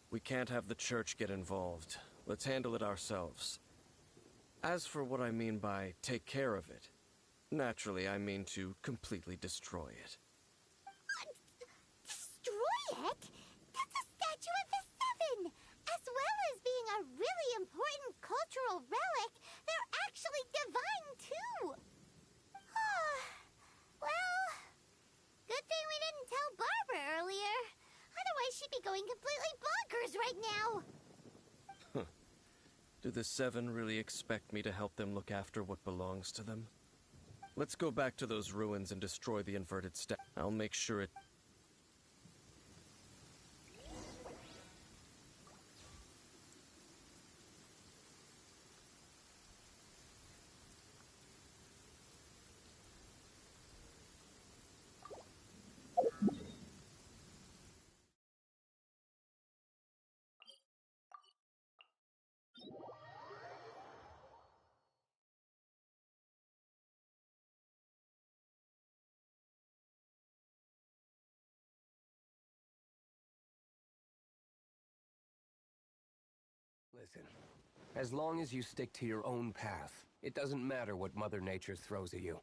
We can't have the church get involved. Let's handle it ourselves. As for what I mean by take care of it, naturally I mean to completely destroy it. Destroy it? That's a statue of the Seven! As well as being a really important cultural relic, they're actually divine too! Well, good thing we didn't tell Barbara earlier. Otherwise she'd be going completely bonkers right now! Do the Seven really expect me to help them look after what belongs to them? Let's go back to those ruins and destroy the inverted statue. I'll make sure it... Listen, as long as you stick to your own path, it doesn't matter what Mother Nature throws at you.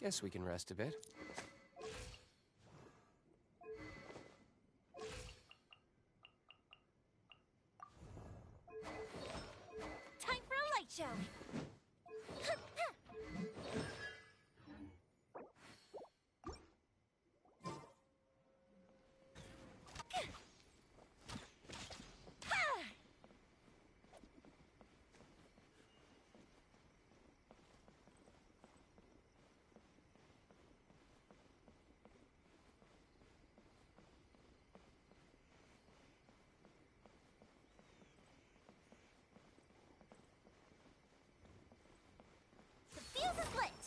Guess we can rest a bit. Time for a light show! The fuse is lit!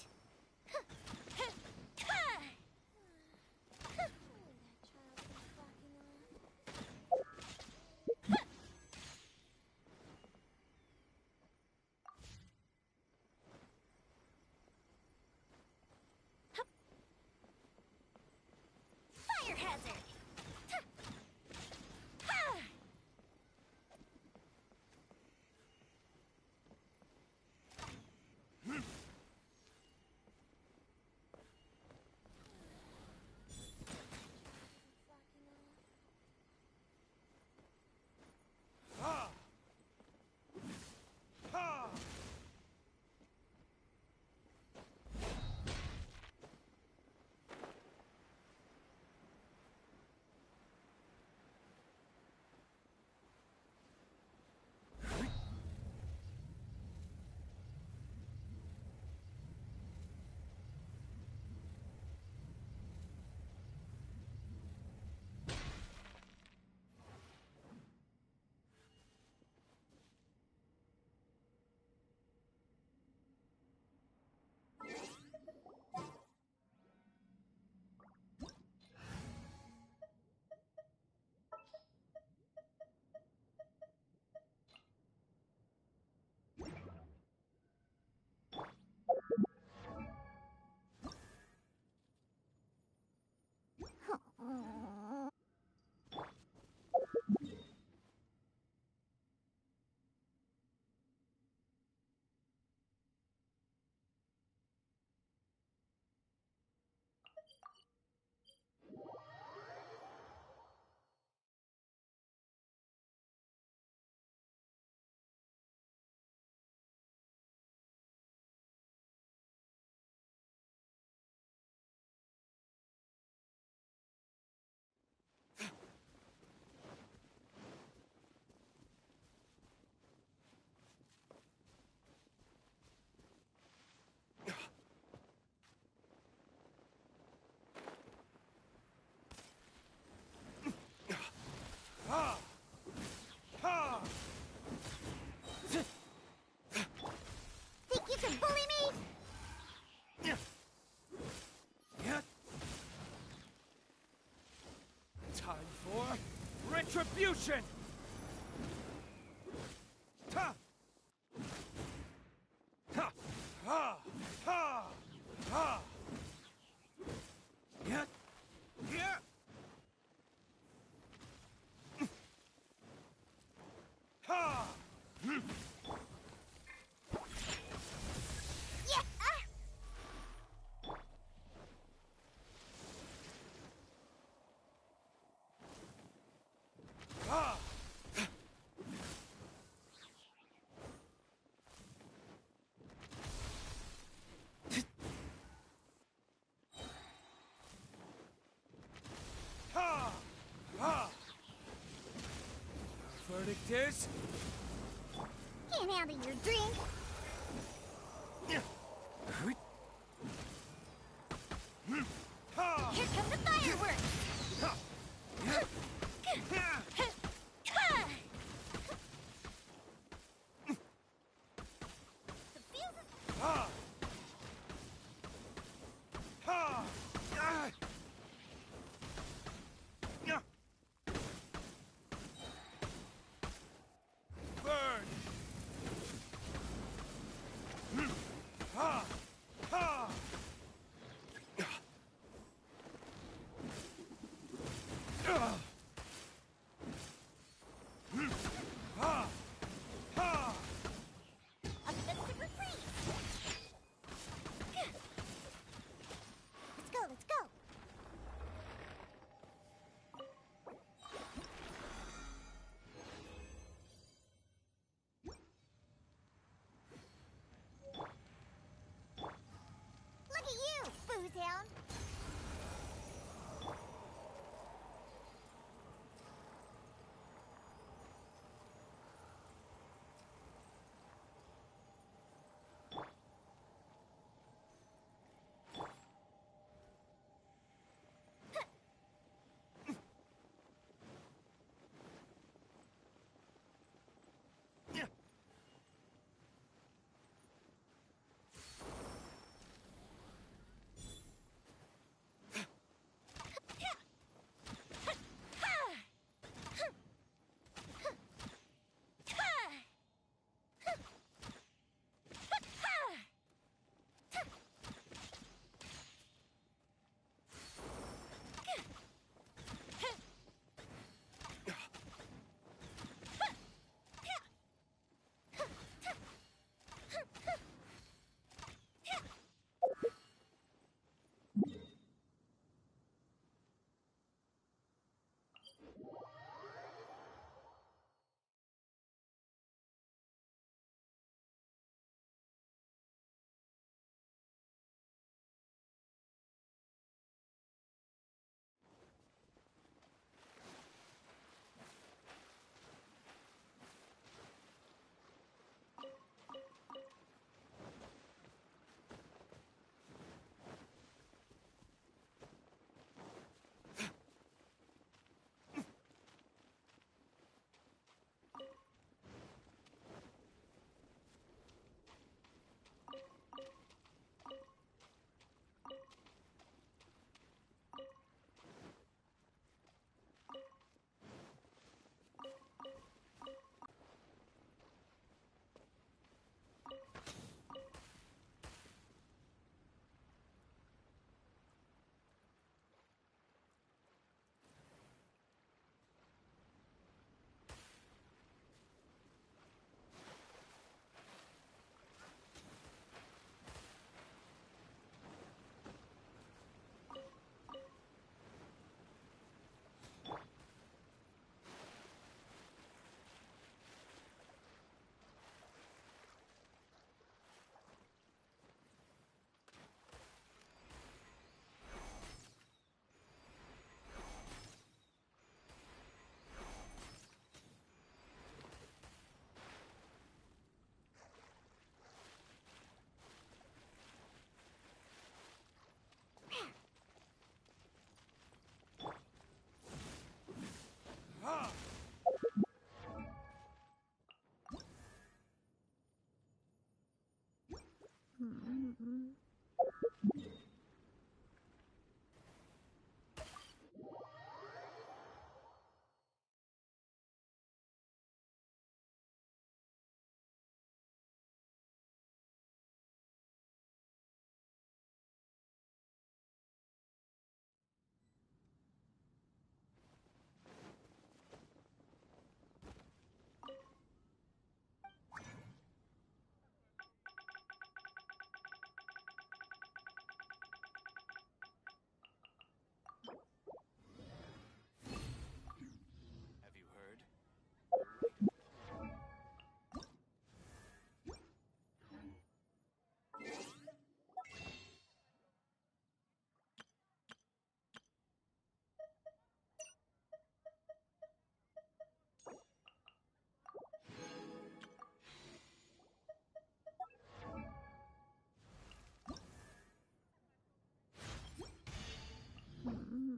Fire hazard! Think you can bully me? Time for retribution! Ha! Ha! Ha! Ha! Ha! Yeah! Yeah! Ha! Yeah! Ha! Ha! Ha! Verdict is... Can't handle your drink. Ha! Here come the fireworks. Ha! The fuse is... Ha! Ha! Ah! Yeah. Burn!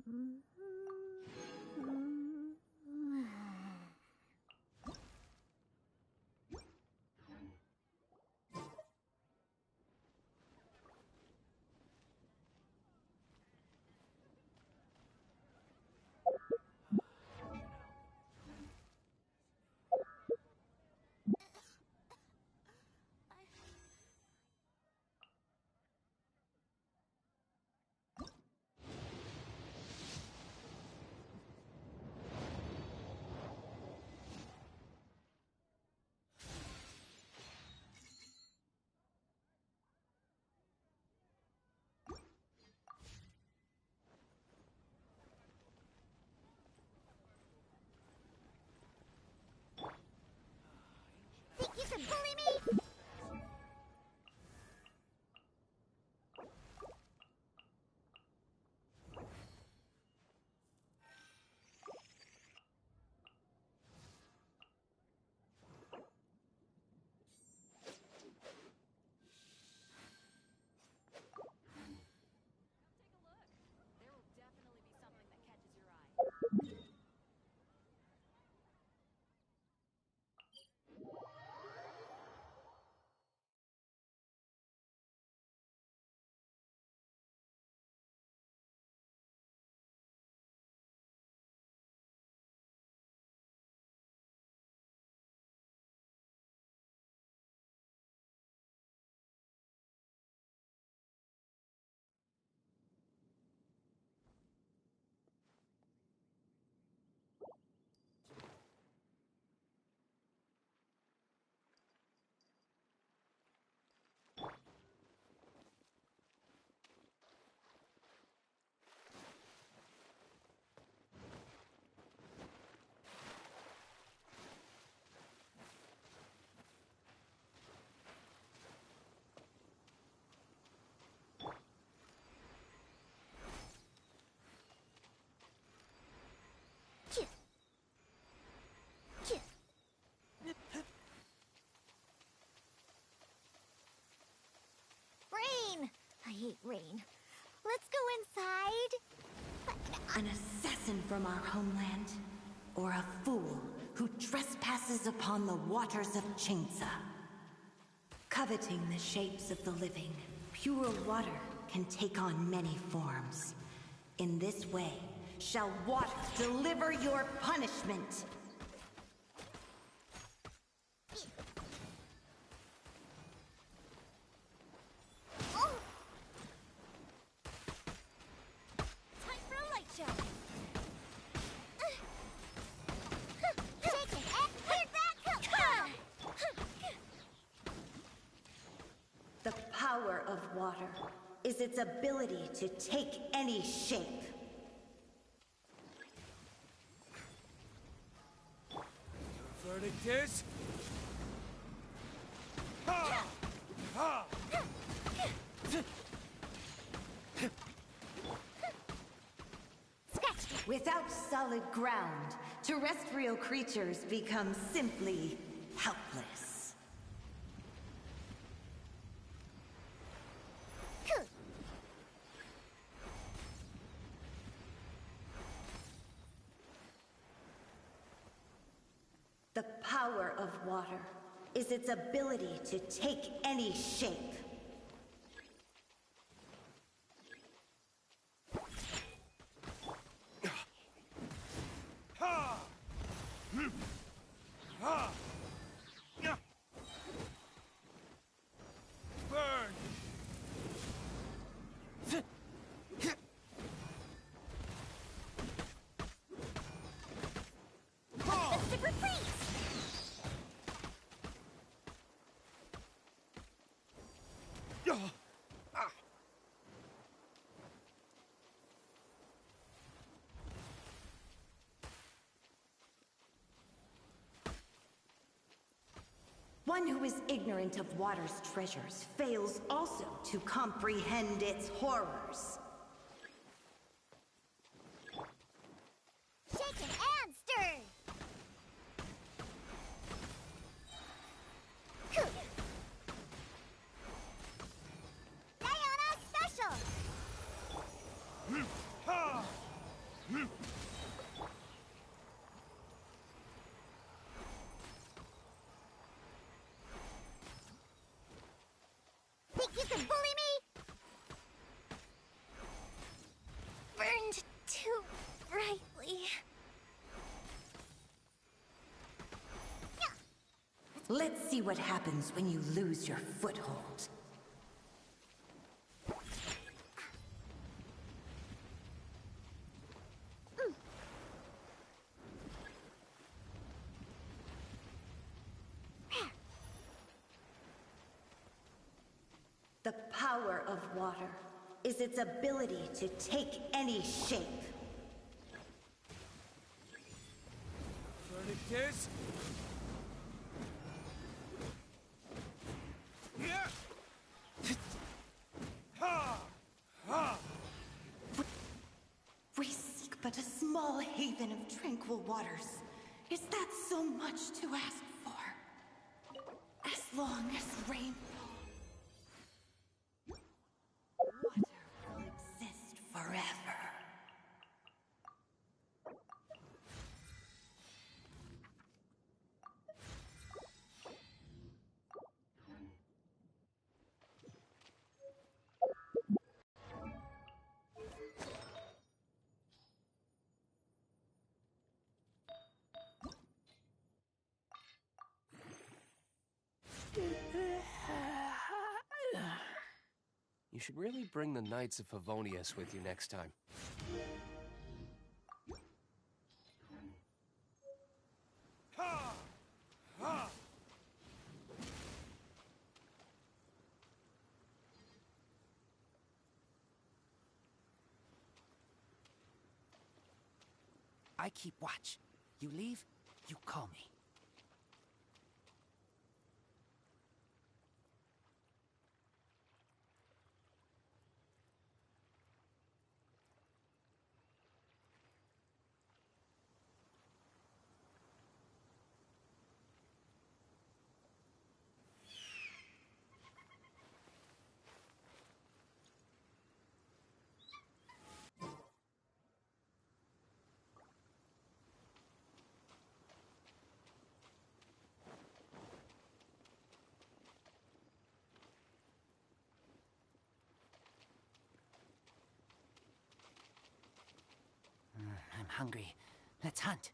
Think you can bully me? Rain! I hate rain. Let's go inside. An assassin from our homeland, or a fool who trespasses upon the waters of Chainsa. Coveting the shapes of the living, pure water can take on many forms. In this way, shall water deliver your punishment. The power of water is its ability to take any shape. The verdict is... Ha! Ha! Without solid ground, terrestrial creatures become simply helpless. The power of water is its ability to take any shape. Ha! Ha! Burn! Super freeze! One who is ignorant of water's treasures fails also to comprehend its horrors. Shaken and stirred! Diana Special! Ha! Let's see what happens when you lose your foothold. The power of water is its ability to take any shape. Verdict is... We seek but a small haven of tranquil waters. Is that so much to ask for? As long as rain falls, water will exist forever. You should really bring the Knights of Favonius with you next time. I keep watch. You leave, you call me. I'm hungry. Let's hunt.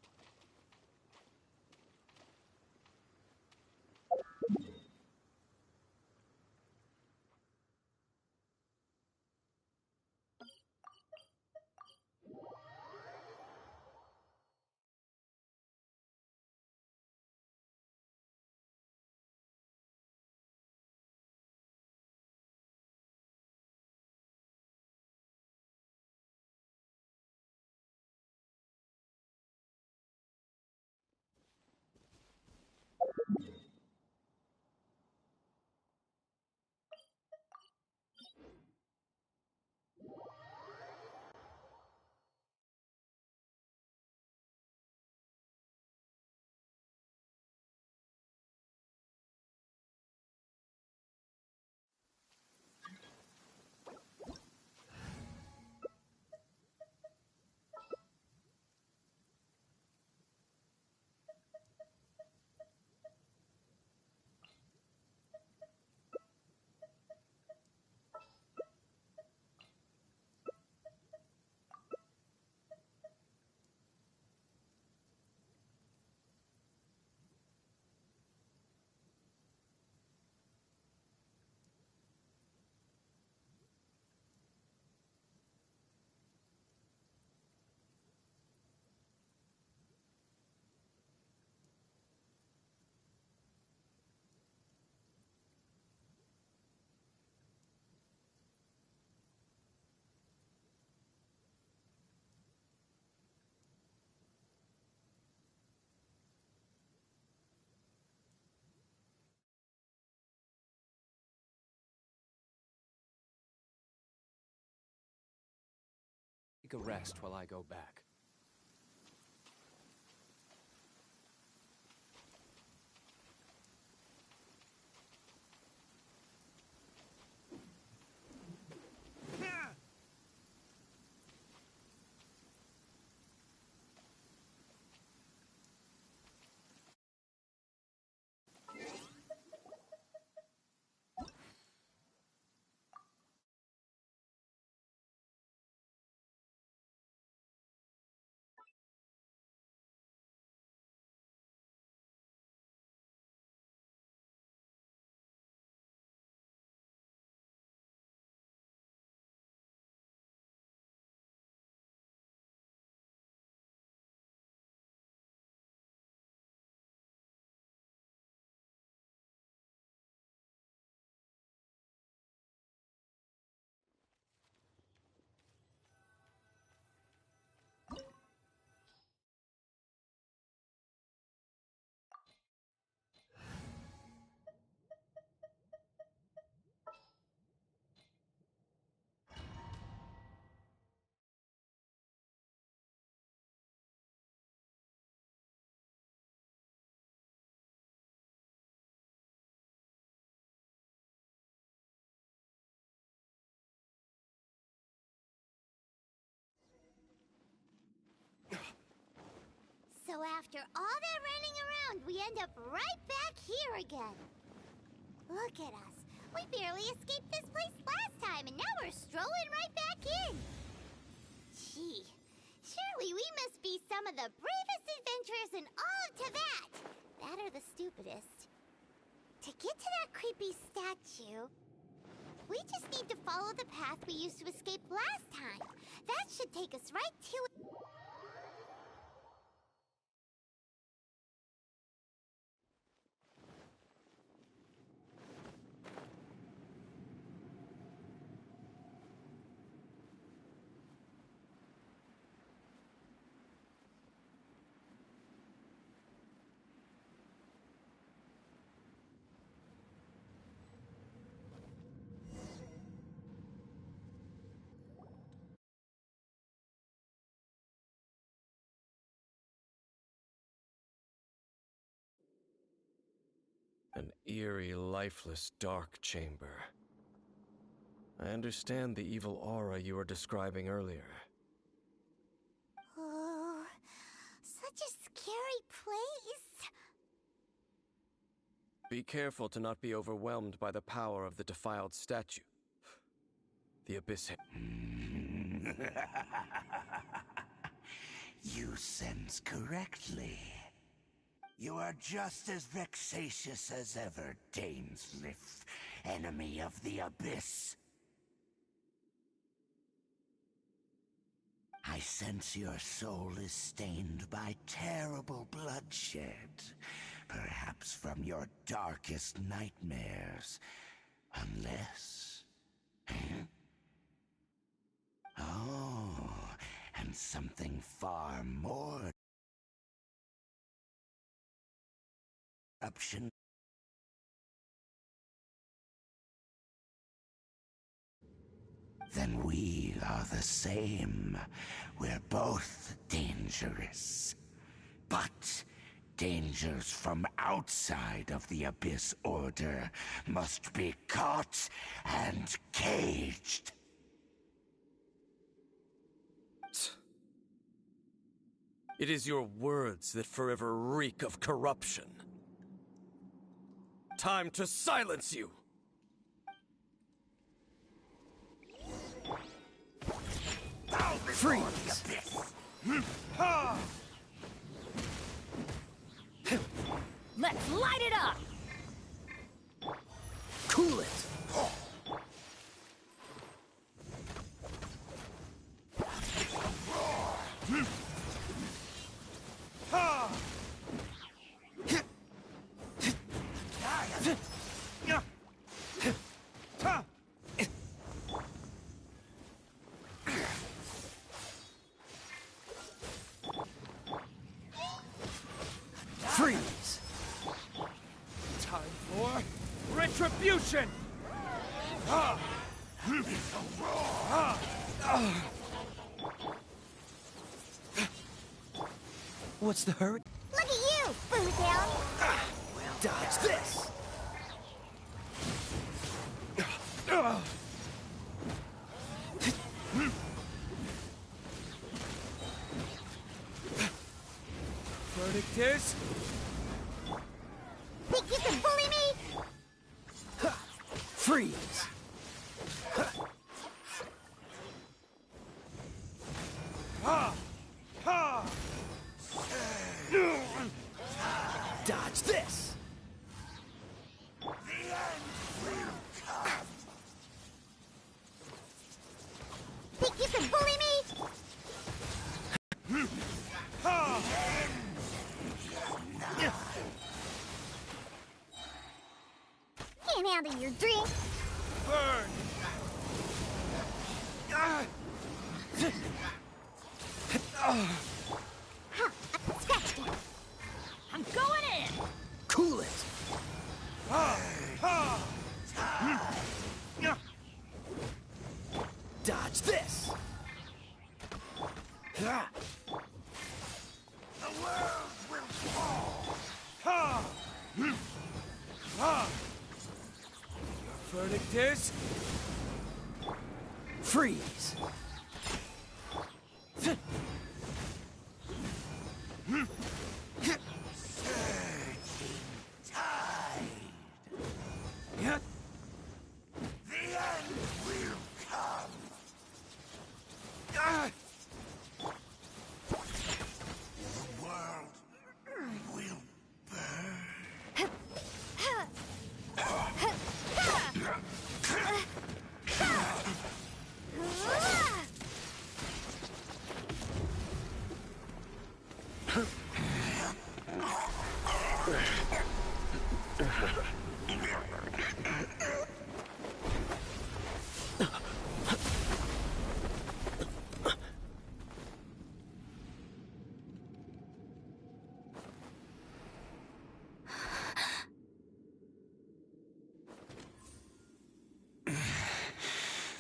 Take a rest while I go back. So after all that running around, we end up right back here again. Look at us. We barely escaped this place last time, and now we're strolling right back in. Gee, surely we must be some of the bravest adventurers in all of Teyvat. That or the stupidest. To get to that creepy statue, we just need to follow the path we used to escape last time. That should take us right to it. An eerie, lifeless, dark chamber. I understand the evil aura you were describing earlier. Oh, such a scary place. Be careful to not be overwhelmed by the power of the defiled statue. The Abyss... You sense correctly. You are just as vexatious as ever, Dainsliff, enemy of the Abyss. I sense your soul is stained by terrible bloodshed, perhaps from your darkest nightmares, unless... Oh, and something far more... Option. Then we are the same. We're both dangerous. But dangers from outside of the Abyss Order must be caught and caged. It is your words that forever reek of corruption. Time to silence you! Freeze! Let's light it up! Cool it! Freeze! Time for retribution! What's the hurry? Look at you, Boozle! Dodge this! Verdict is... Think you can bully me? Freeze! Dodge this! Think you can bully me? Can't handle your drink. Burn! Scratched it. I'm going in! Cool it! Dodge this! Your verdict is... Freeze!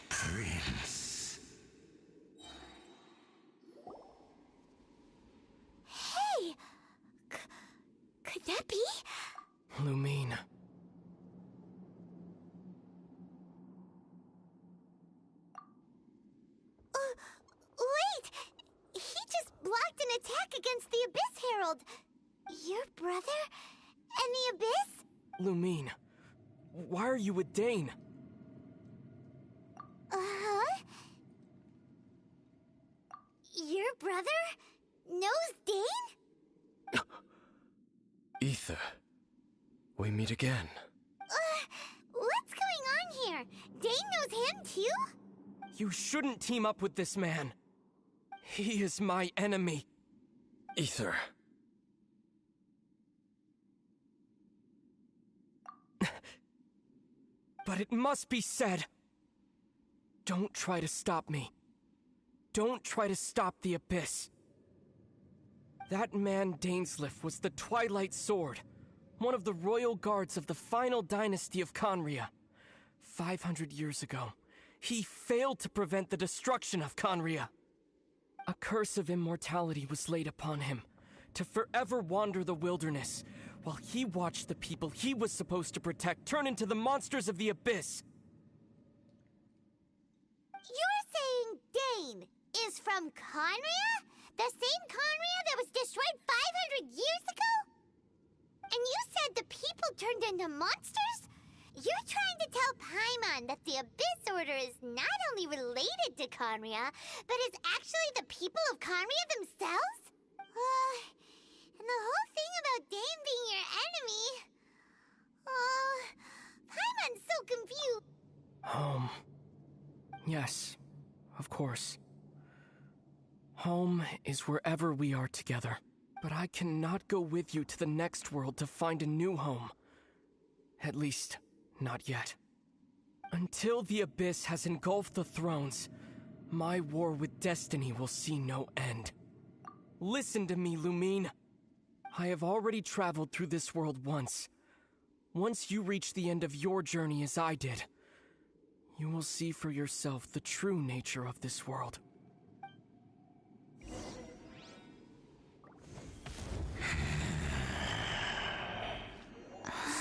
Prince. Hey! Could that be? Lumine. Wait! He just blocked an attack against the Abyss Herald. Your brother? And the Abyss? Lumine. Why are you with Dane? Uh-huh? Your brother knows Dane? Ether. We meet again. What's going on here? Dane knows him too? You shouldn't team up with this man. He is my enemy. Ether. But it must be said. Don't try to stop me. Don't try to stop the Abyss. That man Dainsleif was the Twilight Sword, one of the royal guards of the final dynasty of Conria. 500 years ago, he failed to prevent the destruction of Conria. A curse of immortality was laid upon him, to forever wander the wilderness, while he watched the people he was supposed to protect turn into the monsters of the Abyss. You're saying Dane is from Conria? The same Conria that was destroyed 500 years ago? And you said the people turned into monsters? You're trying to tell Paimon that the Abyss Order is not only related to Conria, but is actually the people of Conria themselves? And the whole thing about Dane being your enemy... Paimon's so confused. Home. Yes, of course. Home is wherever we are together. But I cannot go with you to the next world to find a new home. At least, not yet. Until the Abyss has engulfed the thrones, my war with destiny will see no end. Listen to me, Lumine. I have already traveled through this world once. Once you reach the end of your journey as I did, you will see for yourself the true nature of this world.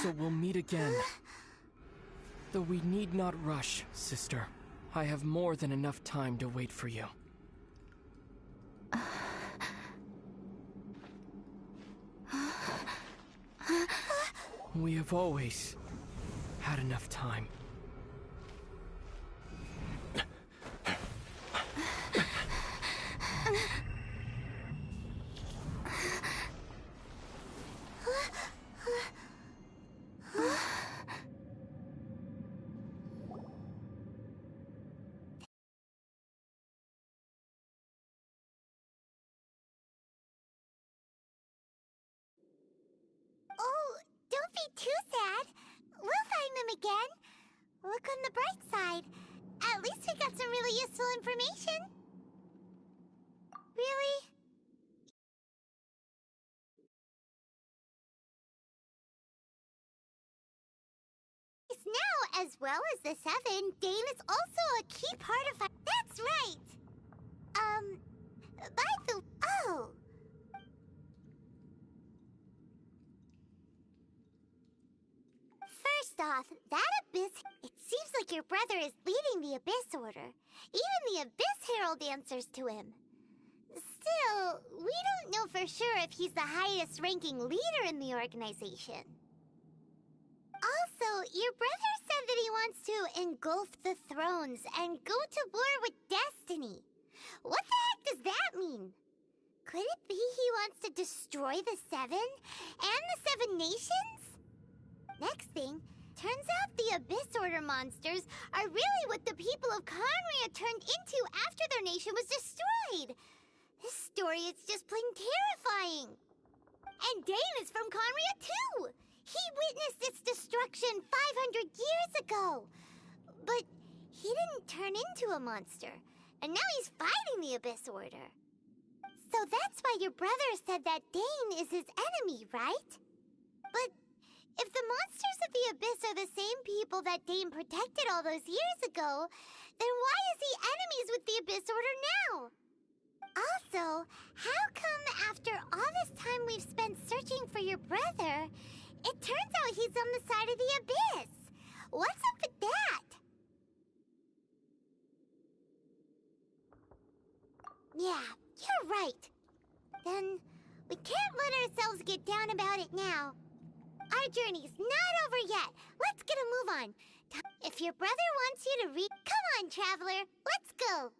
So we'll meet again. Though we need not rush, sister. I have more than enough time to wait for you. We have always had enough time. Oh, don't be too sad. We'll find them again. Look on the bright side. At least we got some really useful information. Really? Now, as well as the Seven, Dane is also a key part of our... That's right! By the... Oh! First off, that Abyss... It seems like your brother is leading the Abyss Order. Even the Abyss Herald answers to him. Still, we don't know for sure if he's the highest-ranking leader in the organization. Also, your brother said that he wants to engulf the thrones and go to war with destiny. What the heck does that mean? Could it be he wants to destroy the Seven and the Seven Nations? Next thing, turns out the Abyss Order monsters are really what the people of Conria turned into after their nation was destroyed. This story is just plain terrifying. And Dane is from Conria too! He witnessed its destruction 500 years ago! But he didn't turn into a monster, and now he's fighting the Abyss Order. So that's why your brother said that Dane is his enemy, right? But if the monsters of the Abyss are the same people that Dane protected all those years ago, then why is he enemies with the Abyss Order now? Also, how come after all this time we've spent searching for your brother, it turns out he's on the side of the Abyss? What's up with that? Yeah, you're right. Then we can't let ourselves get down about it now. Our journey's not over yet. Let's get a move on. If your brother wants you to read... Come on, Traveler. Let's go.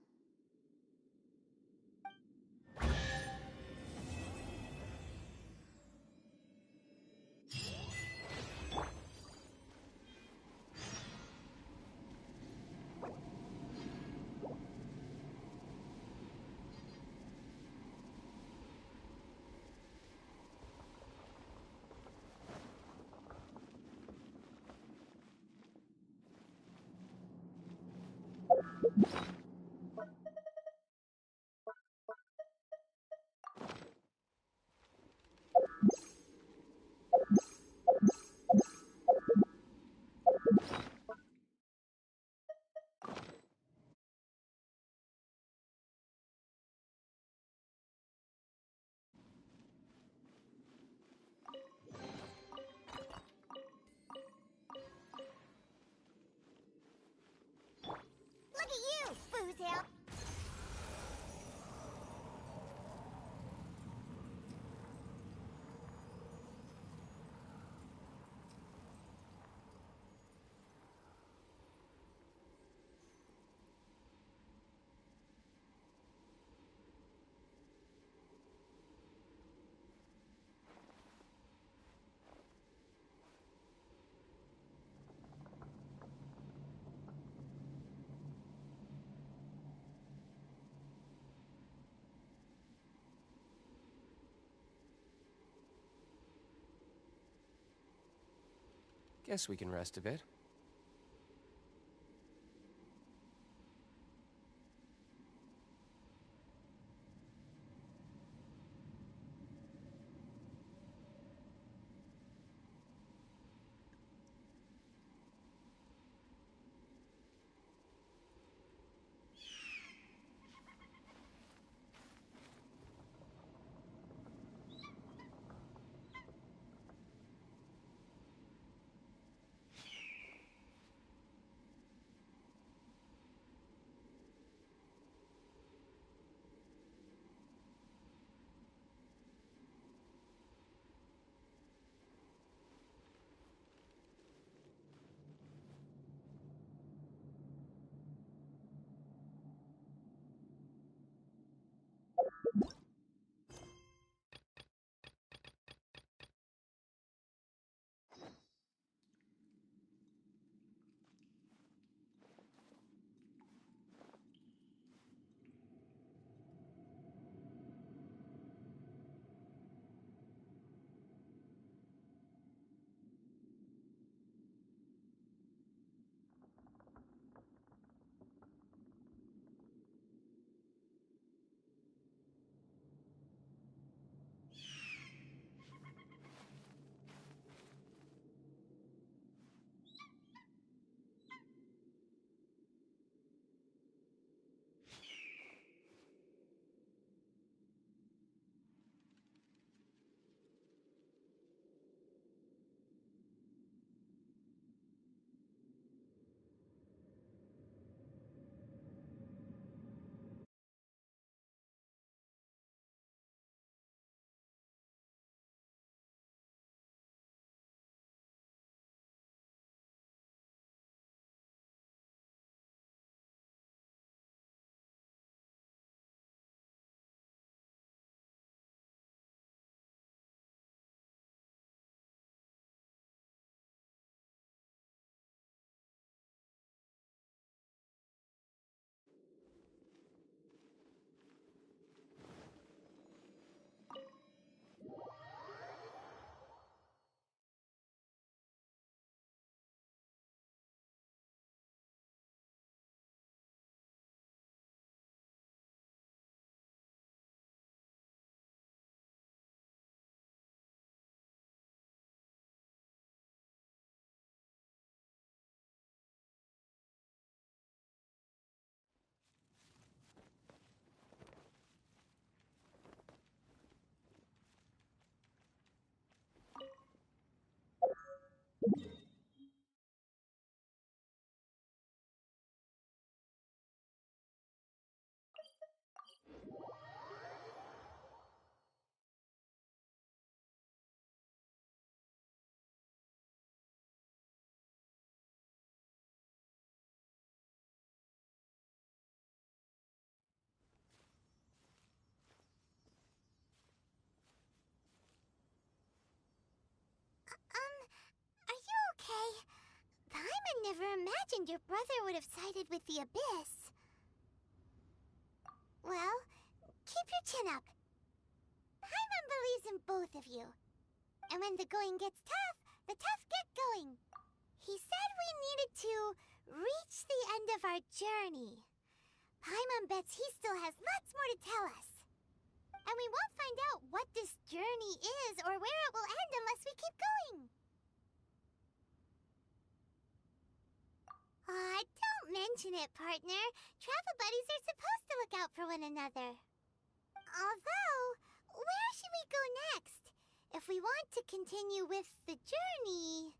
Look at you, Foozale. Guess we can rest a bit. never imagined your brother would have sided with the Abyss. Well, keep your chin up. Paimon believes in both of you. And when the going gets tough, the tough get going. He said we needed to reach the end of our journey. Paimon bets he still has lots more to tell us. And we won't find out what this journey is or where it will end unless we keep going. Aw, don't mention it, partner. Travel buddies are supposed to look out for one another. Although, where should we go next? If we want to continue with the journey...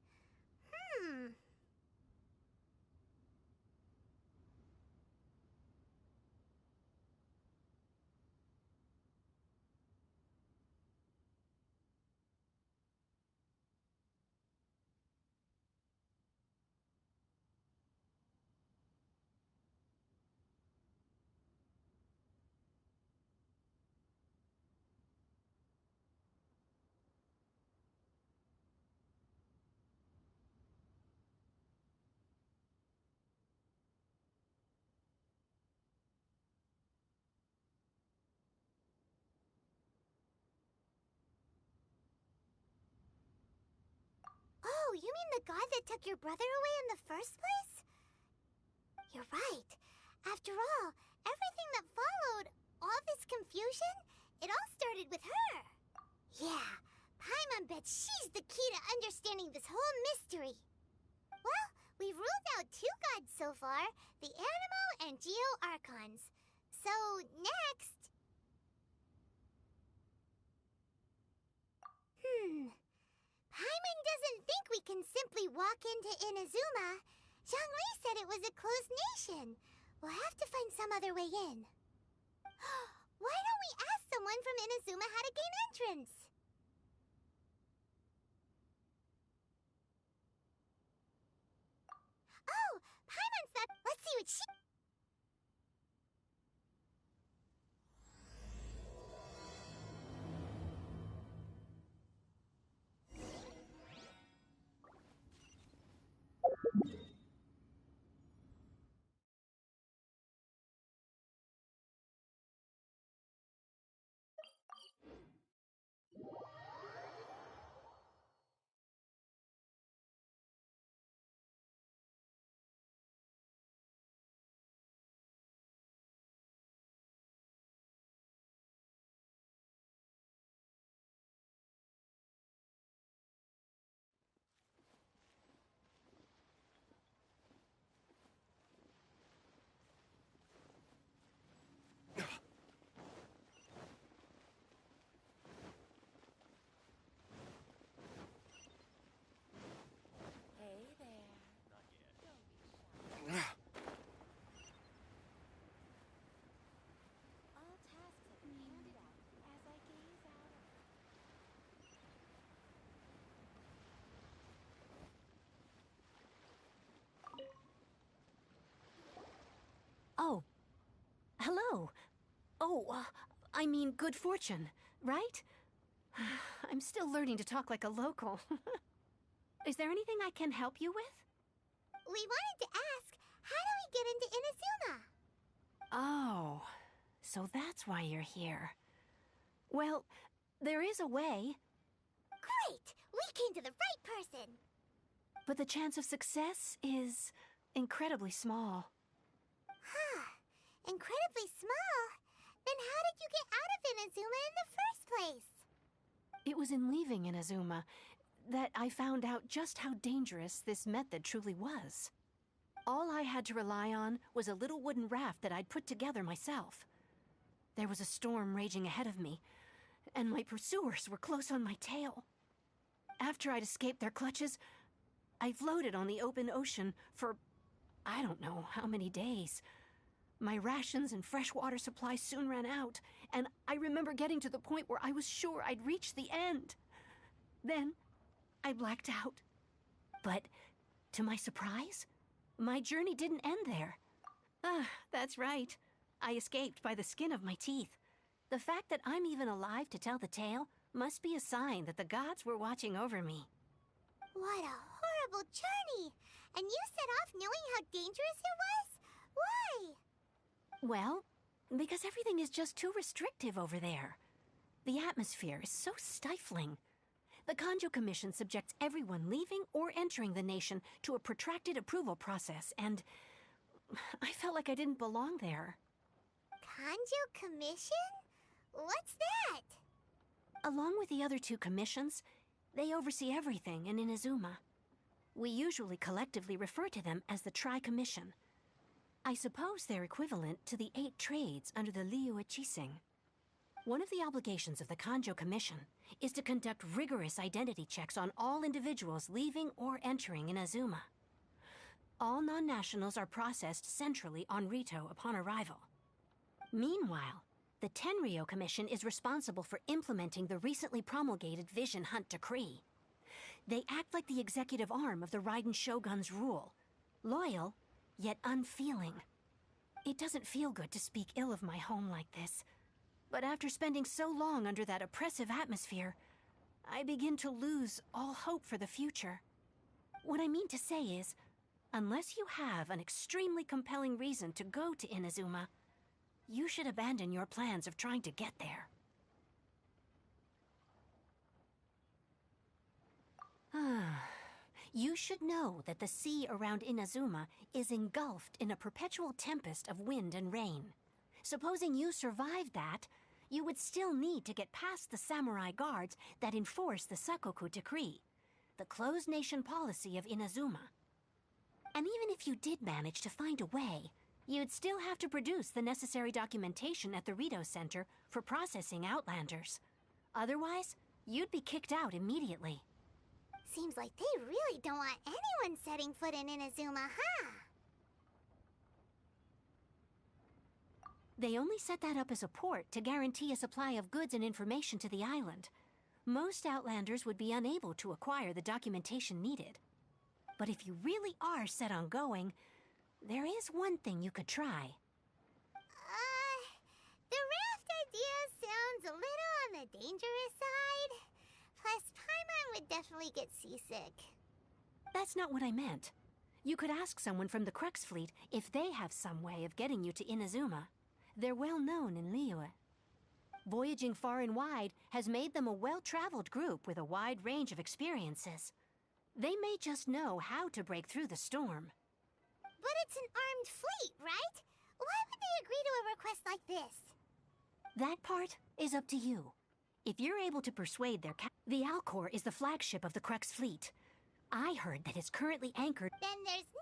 Oh, you mean the god that took your brother away in the first place? You're right. After all, everything that followed, all this confusion, it all started with her. Yeah, Paimon bets she's the key to understanding this whole mystery. Well, we've ruled out 2 gods so far, the Animo and Geo Archons. So, next... Paimon doesn't think we can simply walk into Inazuma. Zhongli said it was a closed nation. We'll have to find some other way in. Why don't we ask someone from Inazuma how to gain entrance? Oh, Paimon's that... Let's see what she... Oh. Hello. Oh, I mean good fortune, right? I'm still learning to talk like a local. Is there anything I can help you with? We wanted to ask, how do we get into Inazuma? Oh, so that's why you're here. Well, there is a way. Great! We came to the right person! But the chance of success is incredibly small. Huh. Incredibly small? Then how did you get out of Inazuma in the first place? It was in leaving Inazuma that I found out just how dangerous this method truly was. All I had to rely on was a little wooden raft that I'd put together myself. There was a storm raging ahead of me, and my pursuers were close on my tail. After I'd escaped their clutches, I floated on the open ocean for I don't know how many days. My rations and fresh water supply soon ran out, and I remember getting to the point where I was sure I'd reached the end. Then, I blacked out. But, to my surprise, my journey didn't end there. Ah, that's right. I escaped by the skin of my teeth. The fact that I'm even alive to tell the tale must be a sign that the gods were watching over me. What a horrible journey! and you set off knowing how dangerous it was? Why? Well, because everything is just too restrictive over there. The atmosphere is so stifling. The Kanjo Commission subjects everyone leaving or entering the nation to a protracted approval process, and I felt like I didn't belong there. Kanjo Commission? What's that? Along with the other two commissions, they oversee everything in Inazuma. We usually collectively refer to them as the Tri-Commission. I suppose they're equivalent to the 8 trades under the Liyue Chising. One of the obligations of the Kanjo Commission is to conduct rigorous identity checks on all individuals leaving or entering Inazuma. All non-nationals are processed centrally on Rito upon arrival. Meanwhile, the Tenryo Commission is responsible for implementing the recently promulgated Vision Hunt Decree. They act like the executive arm of the Raiden Shogun's rule, loyal, yet unfeeling. It doesn't feel good to speak ill of my home like this, but after spending so long under that oppressive atmosphere, I begin to lose all hope for the future. What I mean to say is, unless you have an extremely compelling reason to go to Inazuma, you should abandon your plans of trying to get there. You should know that the sea around Inazuma is engulfed in a perpetual tempest of wind and rain. Supposing you survived that, you would still need to get past the samurai guards that enforce the Sakoku Decree, the closed nation policy of Inazuma. And even if you did manage to find a way, you'd still have to produce the necessary documentation at the Rito Center for processing Outlanders. Otherwise, you'd be kicked out immediately. Seems like they really don't want anyone setting foot in Inazuma, huh? They only set that up as a port to guarantee a supply of goods and information to the island. Most Outlanders would be unable to acquire the documentation needed. But if you really are set on going, there is one thing you could try. The raft idea sounds a little on the dangerous side. Plus, Paimon would definitely get seasick. That's not what I meant. You could ask someone from the Crux Fleet if they have some way of getting you to Inazuma. They're well known in Liyue. Voyaging far and wide has made them a well-traveled group with a wide range of experiences. They may just know how to break through the storm. But it's an armed fleet, right? Why would they agree to a request like this? That part is up to you. If you're able to persuade their the Alcor is the flagship of the Crux Fleet. I heard that it's currently anchored. Then there's no...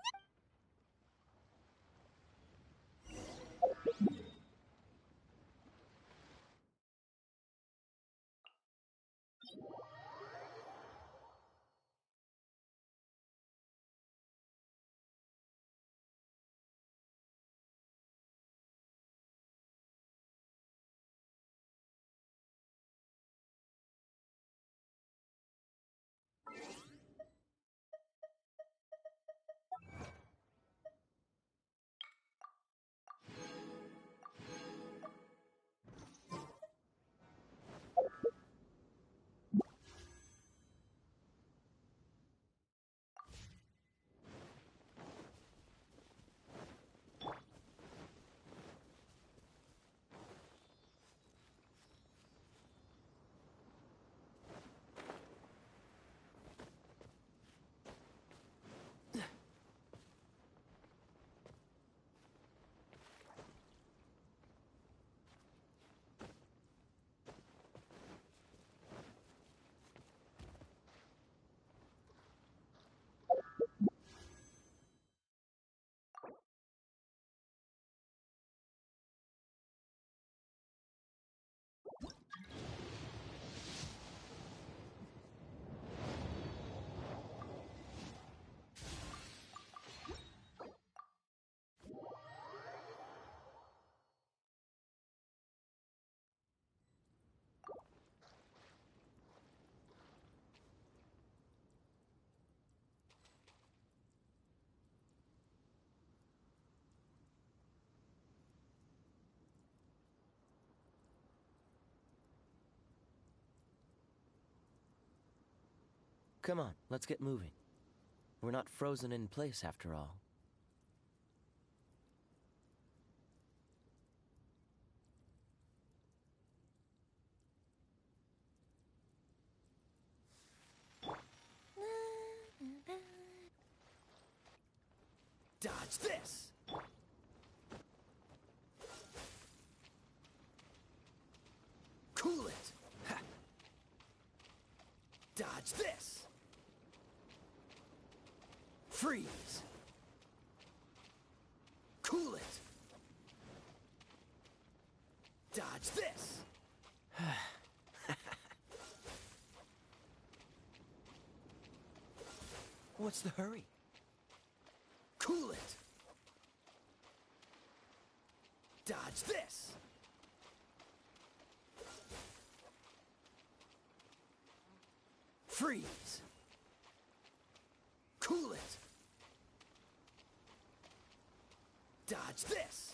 Come on, let's get moving. We're not frozen in place after all. Dodge this! Cool it! Ha. Dodge this! Freeze! Cool it! Dodge this! What's the hurry? Cool it! Dodge this! Freeze! Cool it! Dodge this!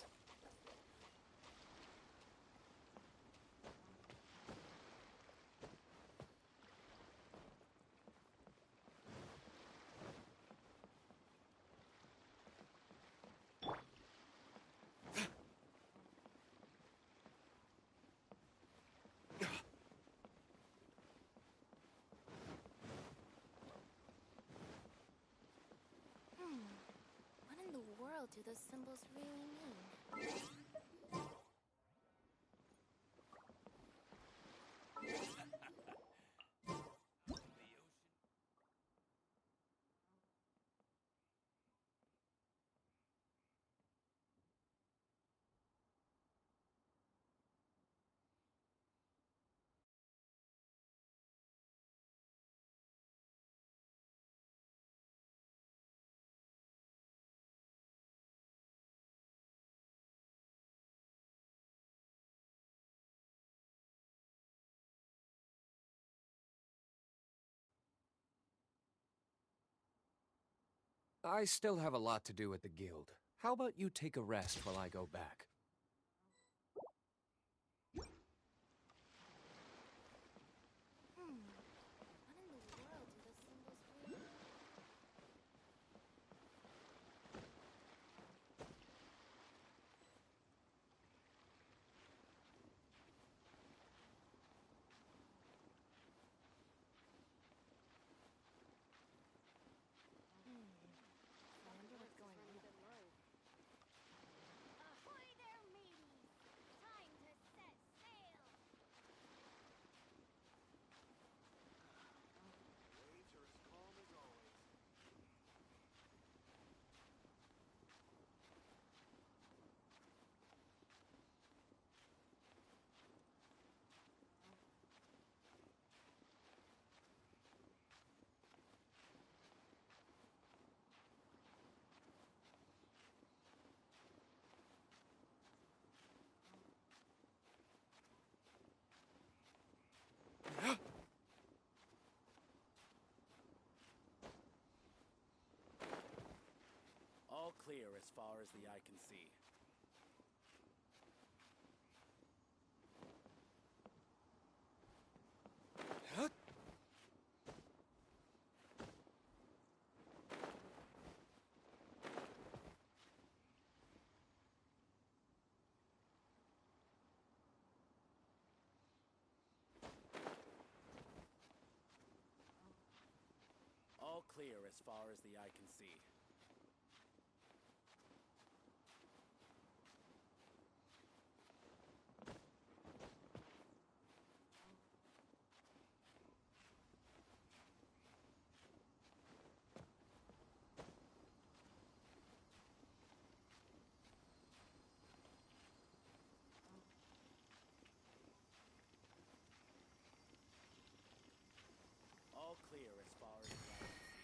What in the world do those symbols really mean? I still have a lot to do at the guild. How about you take a rest while I go back? What in the world do those symbols really mean? I wonder what's going on. Ahoy there, mateys! Time to set sail! Waves are as calm as always. All clear as far as the eye can see. All clear as far as the eye can see. All clear as far as the eye can see.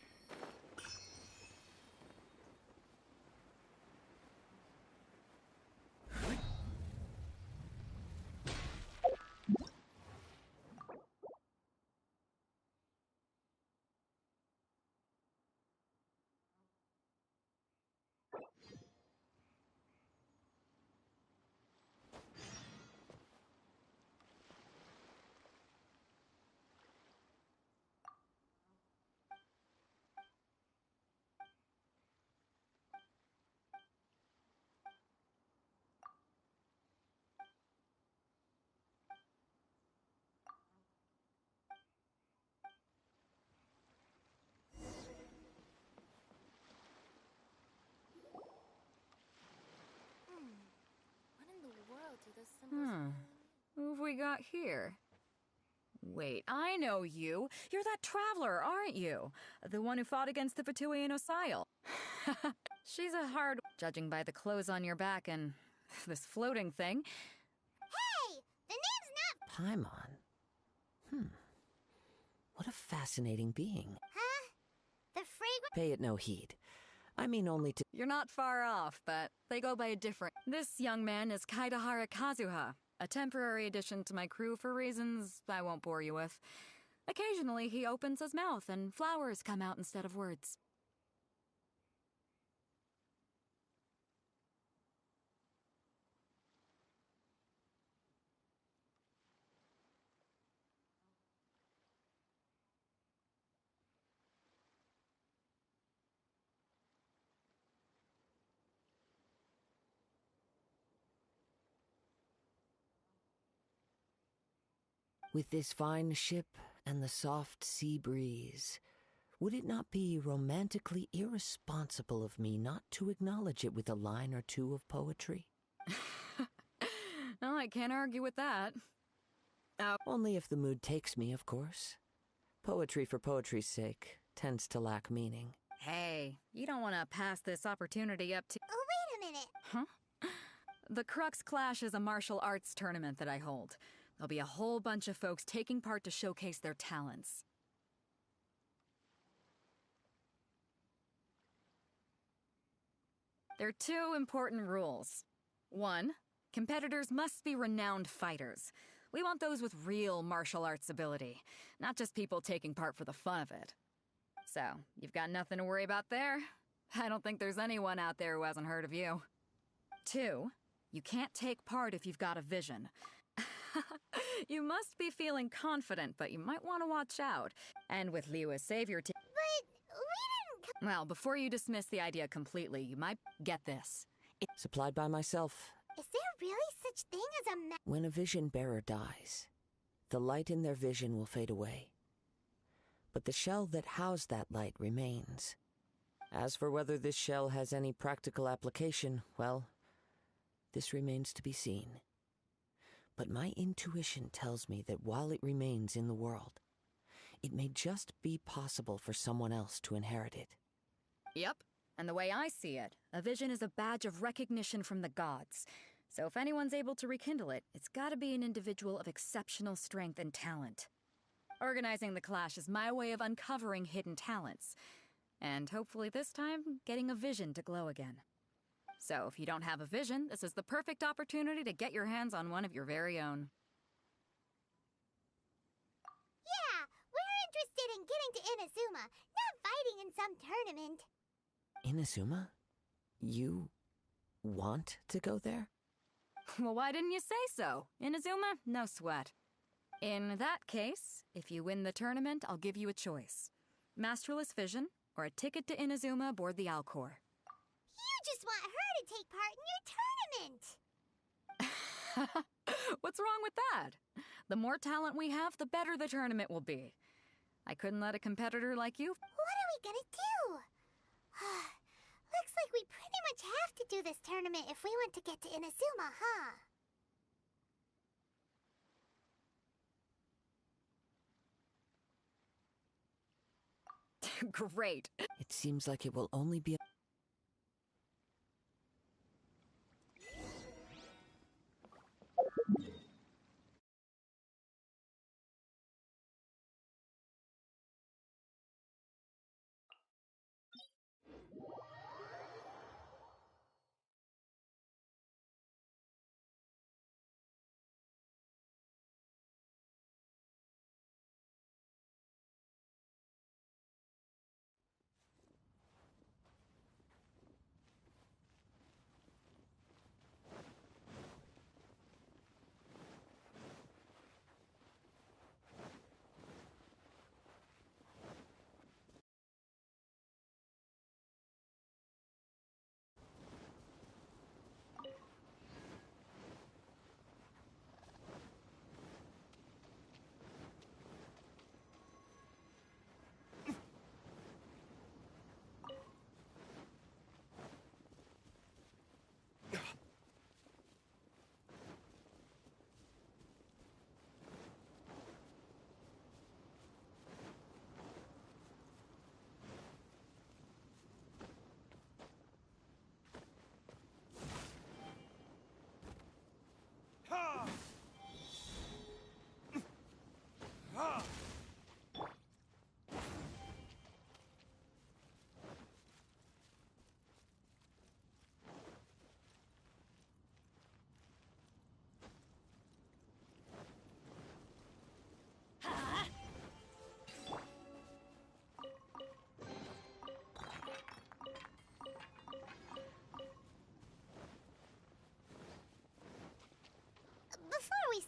Who have we got here? Wait, I know you. You're that traveler, aren't you? The one who fought against the Fatui and Osile. She's a hard... Judging by the clothes on your back and this floating thing. Hey! The name's not... Paimon. What a fascinating being. Huh? The fragrance... Pay it no heed. I mean only to... You're not far off, but they go by a different... This young man is Kaidahara Kazuha, a temporary addition to my crew for reasons I won't bore you with. Occasionally, he opens his mouth and flowers come out instead of words. With this fine ship and the soft sea breeze, would it not be romantically irresponsible of me not to acknowledge it with a line or two of poetry? Well, I can't argue with that. Only if the mood takes me, of course. Poetry for poetry's sake tends to lack meaning. Hey, you don't want to pass this opportunity up to... Oh, wait a minute. Huh? The Crux Clash is a martial arts tournament that I hold. There'll be a whole bunch of folks taking part to showcase their talents. There are two important rules. One, competitors must be renowned fighters. We want those with real martial arts ability, not just people taking part for the fun of it. So, you've got nothing to worry about there. I don't think there's anyone out there who hasn't heard of you. Two, you can't take part if you've got a vision. You must be feeling confident, but you might want to watch out. And with Liu as savior to... But we didn't... Well, before you dismiss the idea completely, you might get this. It's supplied by myself. Is there really such thing as a When a vision bearer dies, the light in their vision will fade away. But the shell that housed that light remains. As for whether this shell has any practical application, well, this remains to be seen. But my intuition tells me that while it remains in the world, it may just be possible for someone else to inherit it. Yep, and the way I see it, a vision is a badge of recognition from the gods. So if anyone's able to rekindle it, it's gotta be an individual of exceptional strength and talent. Organizing the clash is my way of uncovering hidden talents. And hopefully this time, getting a vision to glow again. So if you don't have a vision, this is the perfect opportunity to get your hands on one of your very own. Yeah, we're interested in getting to Inazuma, not fighting in some tournament. Inazuma? You want to go there? Well, why didn't you say so? Inazuma? No sweat. In that case, if you win the tournament, I'll give you a choice. Masterless Vision, or a ticket to Inazuma aboard the Alcor. You just want her to take part in your tournament! What's wrong with that? The more talent we have, the better the tournament will be. I couldn't let a competitor like you... What are we gonna do? Looks like we pretty much have to do this tournament if we want to get to Inazuma, huh? Great. It seems like it will only be...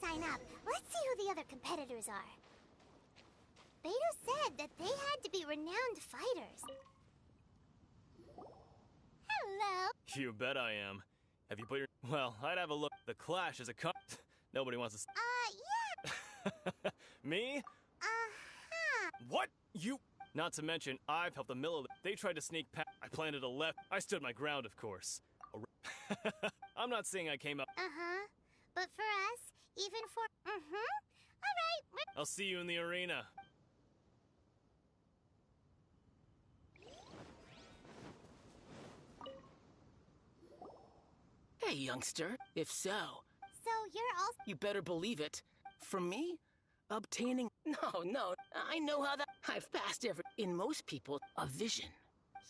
sign up. Let's see who the other competitors are. Beto said that they had to be renowned fighters. Hello. You bet I am. Have you put your... Well, I'd have a look. The Clash is a Nobody wants to... Yeah. Me? Uh-huh. What? You... Not to mention, I've helped the Miller. They tried to sneak past. I planted a left. I stood my ground, of course. I'm not saying I came up... Uh-huh. But for us, even for... All right. I'll see you in the arena. Hey, youngster. If so... So you're all... You better believe it. From me? Obtaining... No. I know how that... I've passed every... In most people, a vision.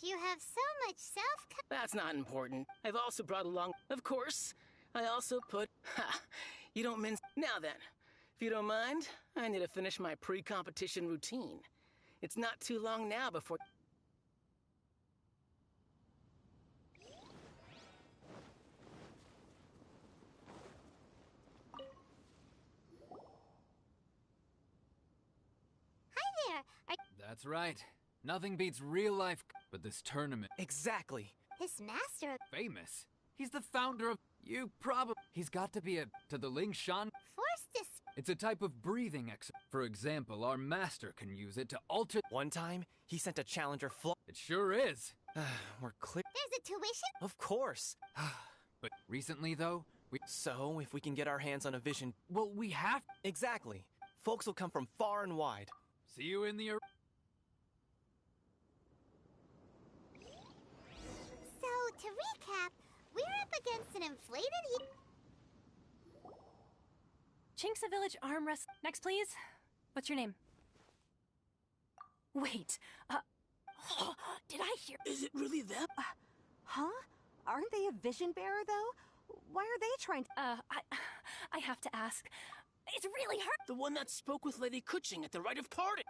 You have so much self... That's not important. I've also brought along... Of course. I also put... Ha! You don't mince... Now then, if you don't mind, I need to finish my pre-competition routine. It's not too long now before... That's right. Nothing beats real life, but this tournament. Exactly. This master... Famous. He's the founder of... You probably... He's got to be to the Ling Shan... Forced to... It's a type of breathing exercise. For example, our master can use it to alter... One time, he sent a challenger It sure is. We're clear. There's a tuition? Of course. But recently, though, So, if we can get our hands on a vision... Well, we have... Exactly. Folks will come from far and wide. See you in the... So, to recap, we're up against an inflated Chinxa Village Arm Wrestling. Next, please. What's your name? Wait, did I hear... Is it really them? Huh? Aren't they a vision bearer, though? Why are they trying to... I have to ask. It's really hard. The one that spoke with Lady Kuching at the rite of parting.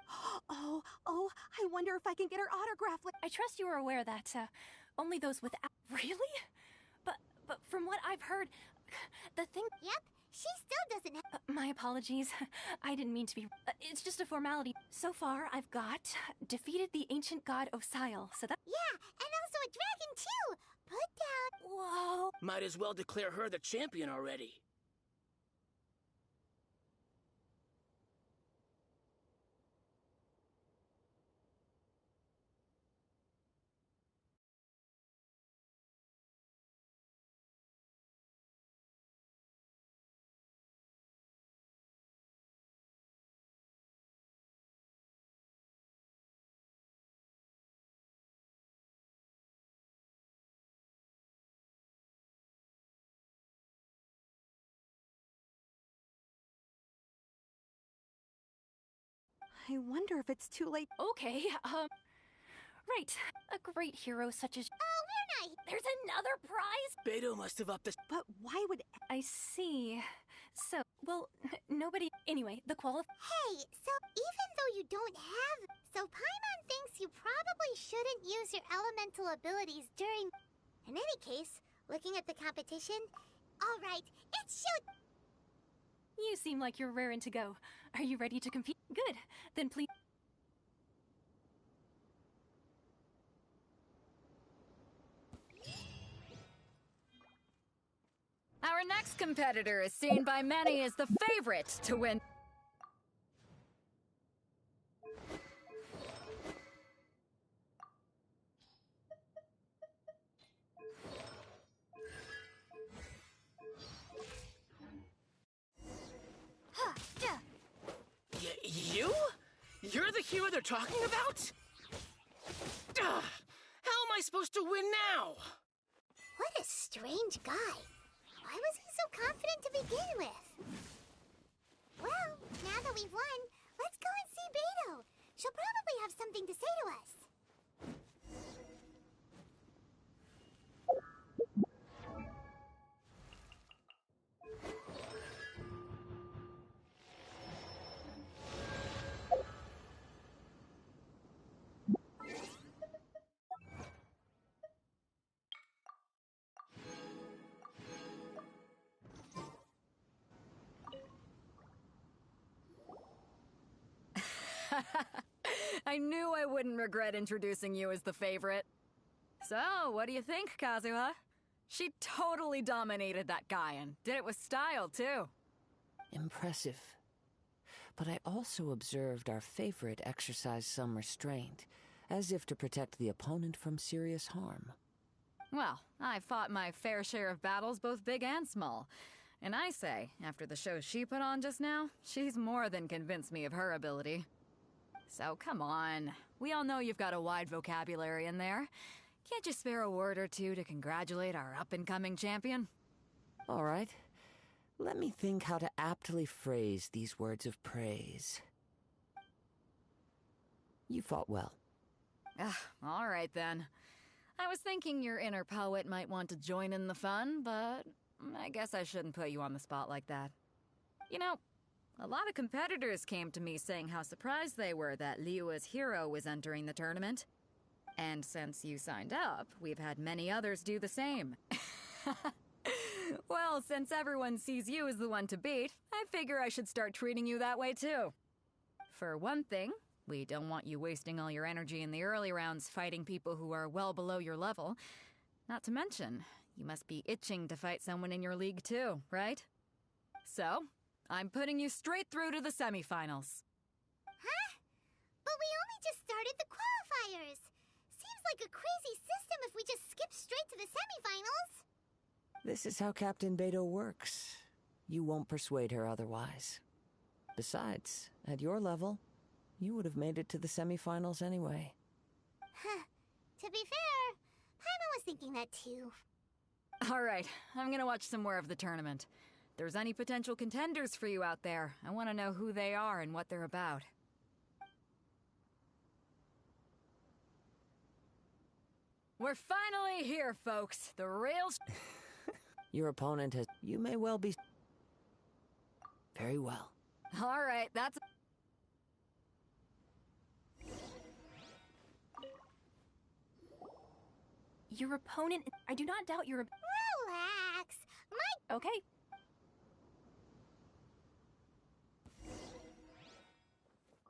Oh, I wonder if I can get her autograph. I trust you are aware that, only those with... Really? But from what I've heard, the thing... Yep, she still doesn't have... my apologies. I didn't mean to be... it's just a formality. So far, I've got defeated the ancient god Osile, so that... Yeah, and also a dragon, too! Put down... Whoa! Might as well declare her the champion already. I wonder if it's too late. Okay, right. A great hero such as... Oh, we're not... There's another prize? Beto must have upped this... But why would... I see. So, well, nobody... Anyway, the Hey, so even though you don't have... So Paimon thinks you probably shouldn't use your elemental abilities during... In any case, looking at the competition... Alright, it's shoot... You seem like you're raring to go. Are you ready to compete? Good. Then please... Our next competitor is seen by many as the favorite to win. You? You're the hero they're talking about? How am I supposed to win now? What a strange guy. Why was he so confident to begin with? Well, now that we've won, let's go and see Beto. She'll probably have something to say to us. I knew I wouldn't regret introducing you as the favorite. So, what do you think, Kazuha? She totally dominated that guy and did it with style, too. Impressive. But I also observed our favorite exercise some restraint, as if to protect the opponent from serious harm. Well, I fought my fair share of battles, both big and small. And I say, after the show she put on just now, she's more than convinced me of her ability. So come on, we all know you've got a wide vocabulary in there. Can't you spare a word or two to congratulate our up-and-coming champion? All right. Let me think how to aptly phrase these words of praise. You fought well. All right then. I was thinking your inner poet might want to join in the fun, but I guess I shouldn't put you on the spot like that. You know, a lot of competitors came to me saying how surprised they were that Liyue's hero was entering the tournament. And since you signed up, we've had many others do the same. Well, since everyone sees you as the one to beat, I figure I should start treating you that way too. For one thing, we don't want you wasting all your energy in the early rounds fighting people who are well below your level. Not to mention, you must be itching to fight someone in your league too, right? So, I'm putting you straight through to the semifinals. Huh? But we only just started the qualifiers. Seems like a crazy system if we just skip straight to the semifinals. This is how Captain Beto works. You won't persuade her otherwise. Besides, at your level, you would have made it to the semifinals anyway. Huh. To be fair, Paimon was thinking that too. Alright, I'm gonna watch some more of the tournament. If there's any potential contenders for you out there, I want to know who they are and what they're about. We're finally here, folks. The real... Your opponent has... You may well be... Very well. Alright, that's... Your opponent... I do not doubt your... Relax. Okay.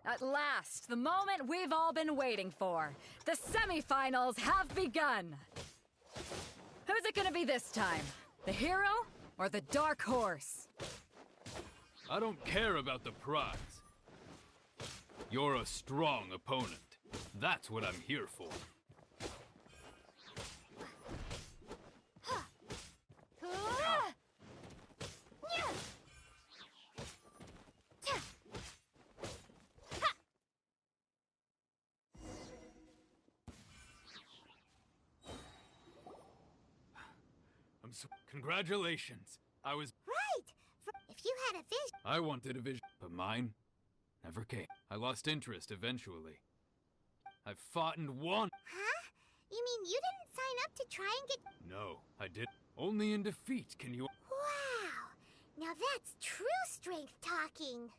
At last, the moment we've all been waiting for. The semifinals have begun. Who's it gonna be this time? The hero or the dark horse? I don't care about the prize. You're a strong opponent. That's what I'm here for. Congratulations. I was... Right! If you had a vision... I wanted a vision, but mine never came. I lost interest eventually. I've fought and won. Huh? You mean you didn't sign up to try and get... No, I did. Only in defeat can you... Wow! Now that's true strength talking.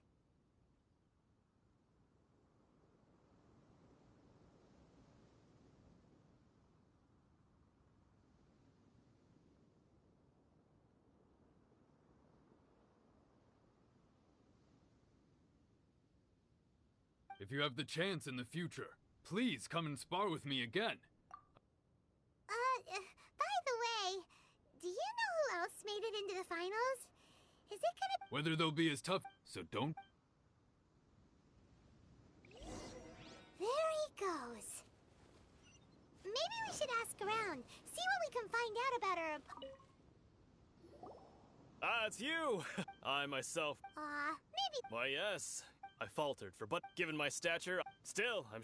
If you have the chance in the future, please come and spar with me again. By the way, do you know who else made it into the finals? Is it gonna... Whether they'll be as tough, so don't... There he goes. Maybe we should ask around, see what we can find out about our... Ah, it's you! I myself... maybe... Why, yes. I faltered but given my stature, still, I'm...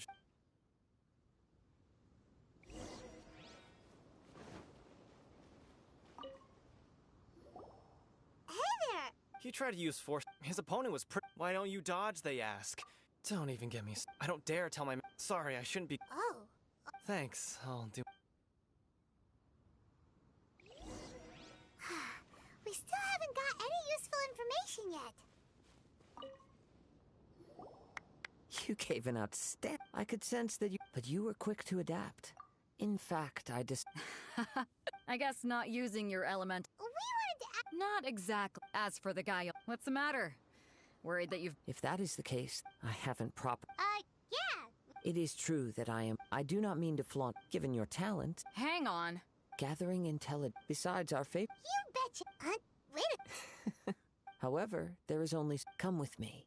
Hey there! He tried to use force. His opponent was Why don't you dodge, they ask. Don't even get me... I don't dare tell my... Sorry, I shouldn't be... Oh. Thanks, I'll do... We still haven't got any useful information yet. You gave an outstanding... I could sense that you... But you were quick to adapt. In fact, I guess not using your element... We wanted to... Not exactly. As for the guy... What's the matter? Worried that you've... If that is the case, I haven't It is true that I do not mean to flaunt, given your talent. Hang on. Gathering intelligence. Besides our fate. You betcha. Wait. However, there is only. Come with me.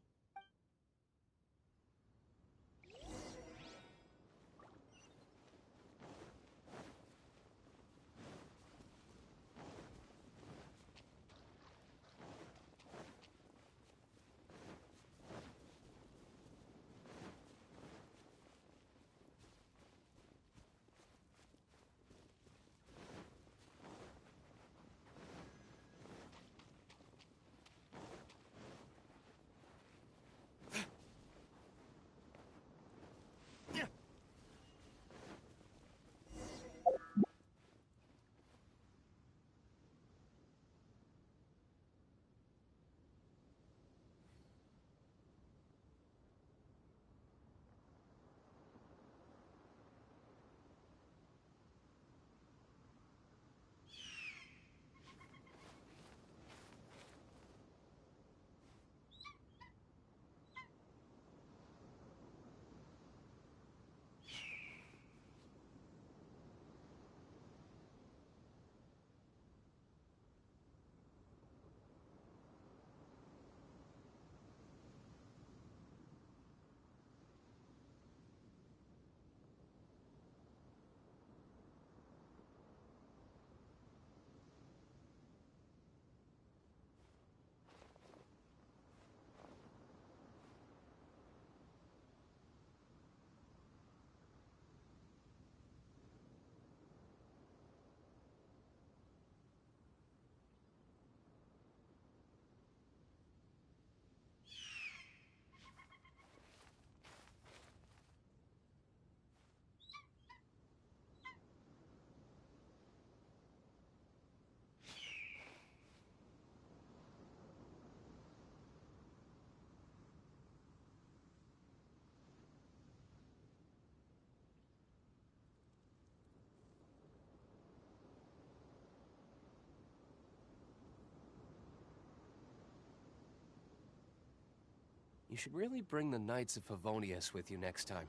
You should really bring the Knights of Favonius with you next time.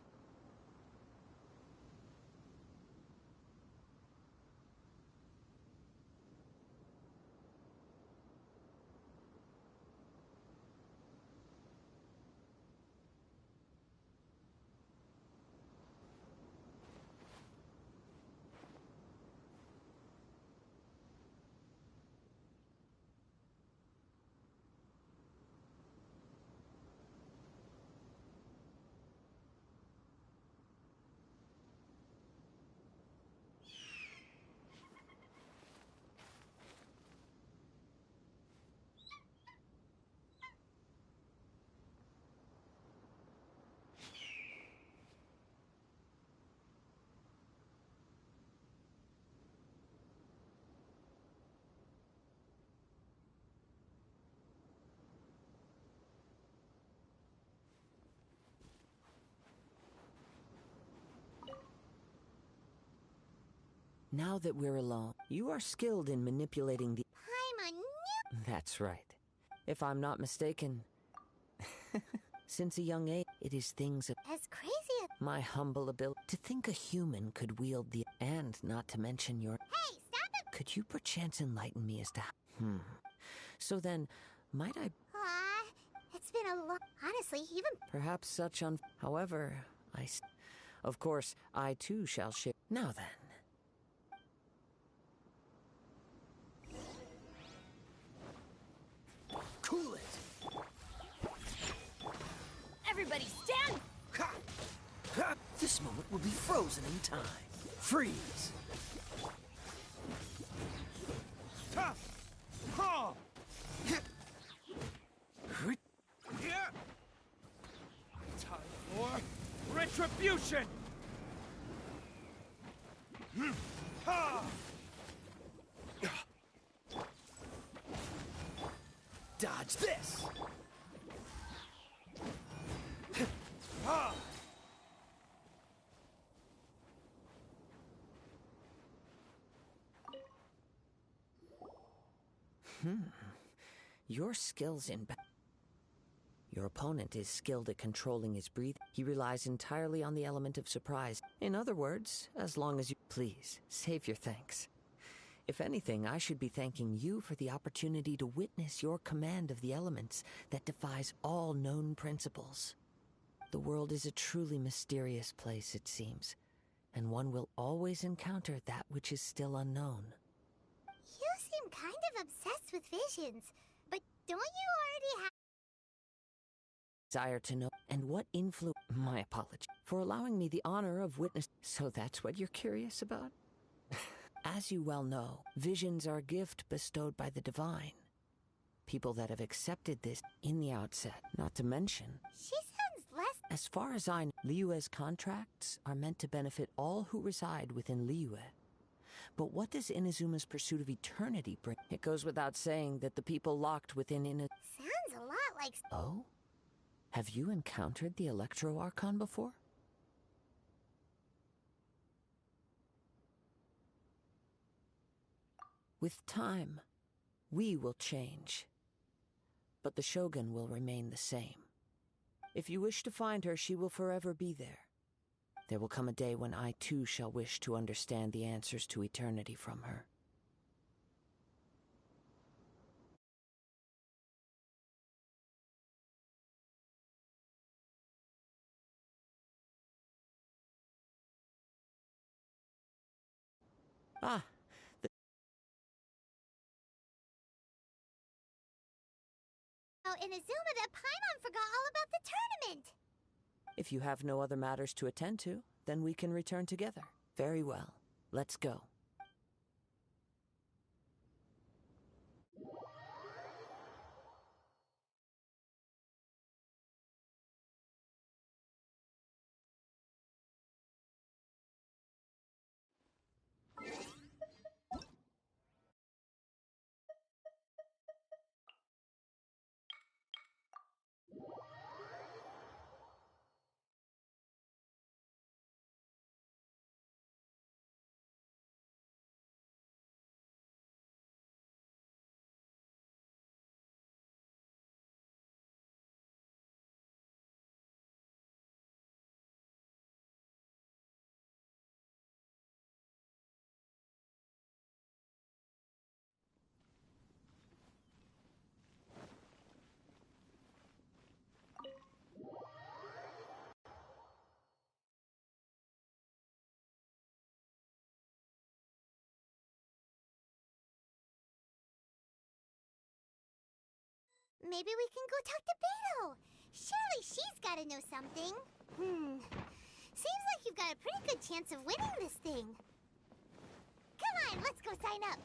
Now that we're alone, you are skilled in manipulating the. I'm a new. That's right. If I'm not mistaken, since a young age, it is things of. As crazy as. My humble ability to think a human could wield the. And not to mention your. Hey, stop it! Could you perchance enlighten me as to. So then, might I. It's been a long. Honestly, even. Perhaps such on. However, Of course, I too shall share. Now then. Cool it! Everybody stand! This moment will be frozen in time. Freeze! Time for retribution! Dodge this! Your skills in Your opponent is skilled at controlling his breathing. He relies entirely on the element of surprise. In other words, as long as you... Please, save your thanks. If anything, I should be thanking you for the opportunity to witness your command of the elements that defies all known principles. The world is a truly mysterious place, it seems, and one will always encounter that which is still unknown. You seem kind of obsessed with visions, but don't you already have... Desire to know, and what influence... My apology for allowing me the honor of witness... So that's what you're curious about? As you well know, visions are a gift bestowed by the divine. People that have accepted this in the outset, not to mention... She sounds less... As far as I know, Liyue's contracts are meant to benefit all who reside within Liyue. But what does Inazuma's pursuit of eternity bring? It goes without saying that the people locked within Sounds a lot like... Oh? Have you encountered the Electro Archon before? With time, we will change. But the Shogun will remain the same. If you wish to find her, she will forever be there. There will come a day when I too shall wish to understand the answers to eternity from her. Ah, Oh, in Azuma, the Paimon forgot all about the tournament! if you have no other matters to attend to, then we can return together. Very well. Let's go. Maybe we can go talk to Beto. Surely she's gotta know something. Seems like you've got a pretty good chance of winning this thing. Come on, let's go sign up.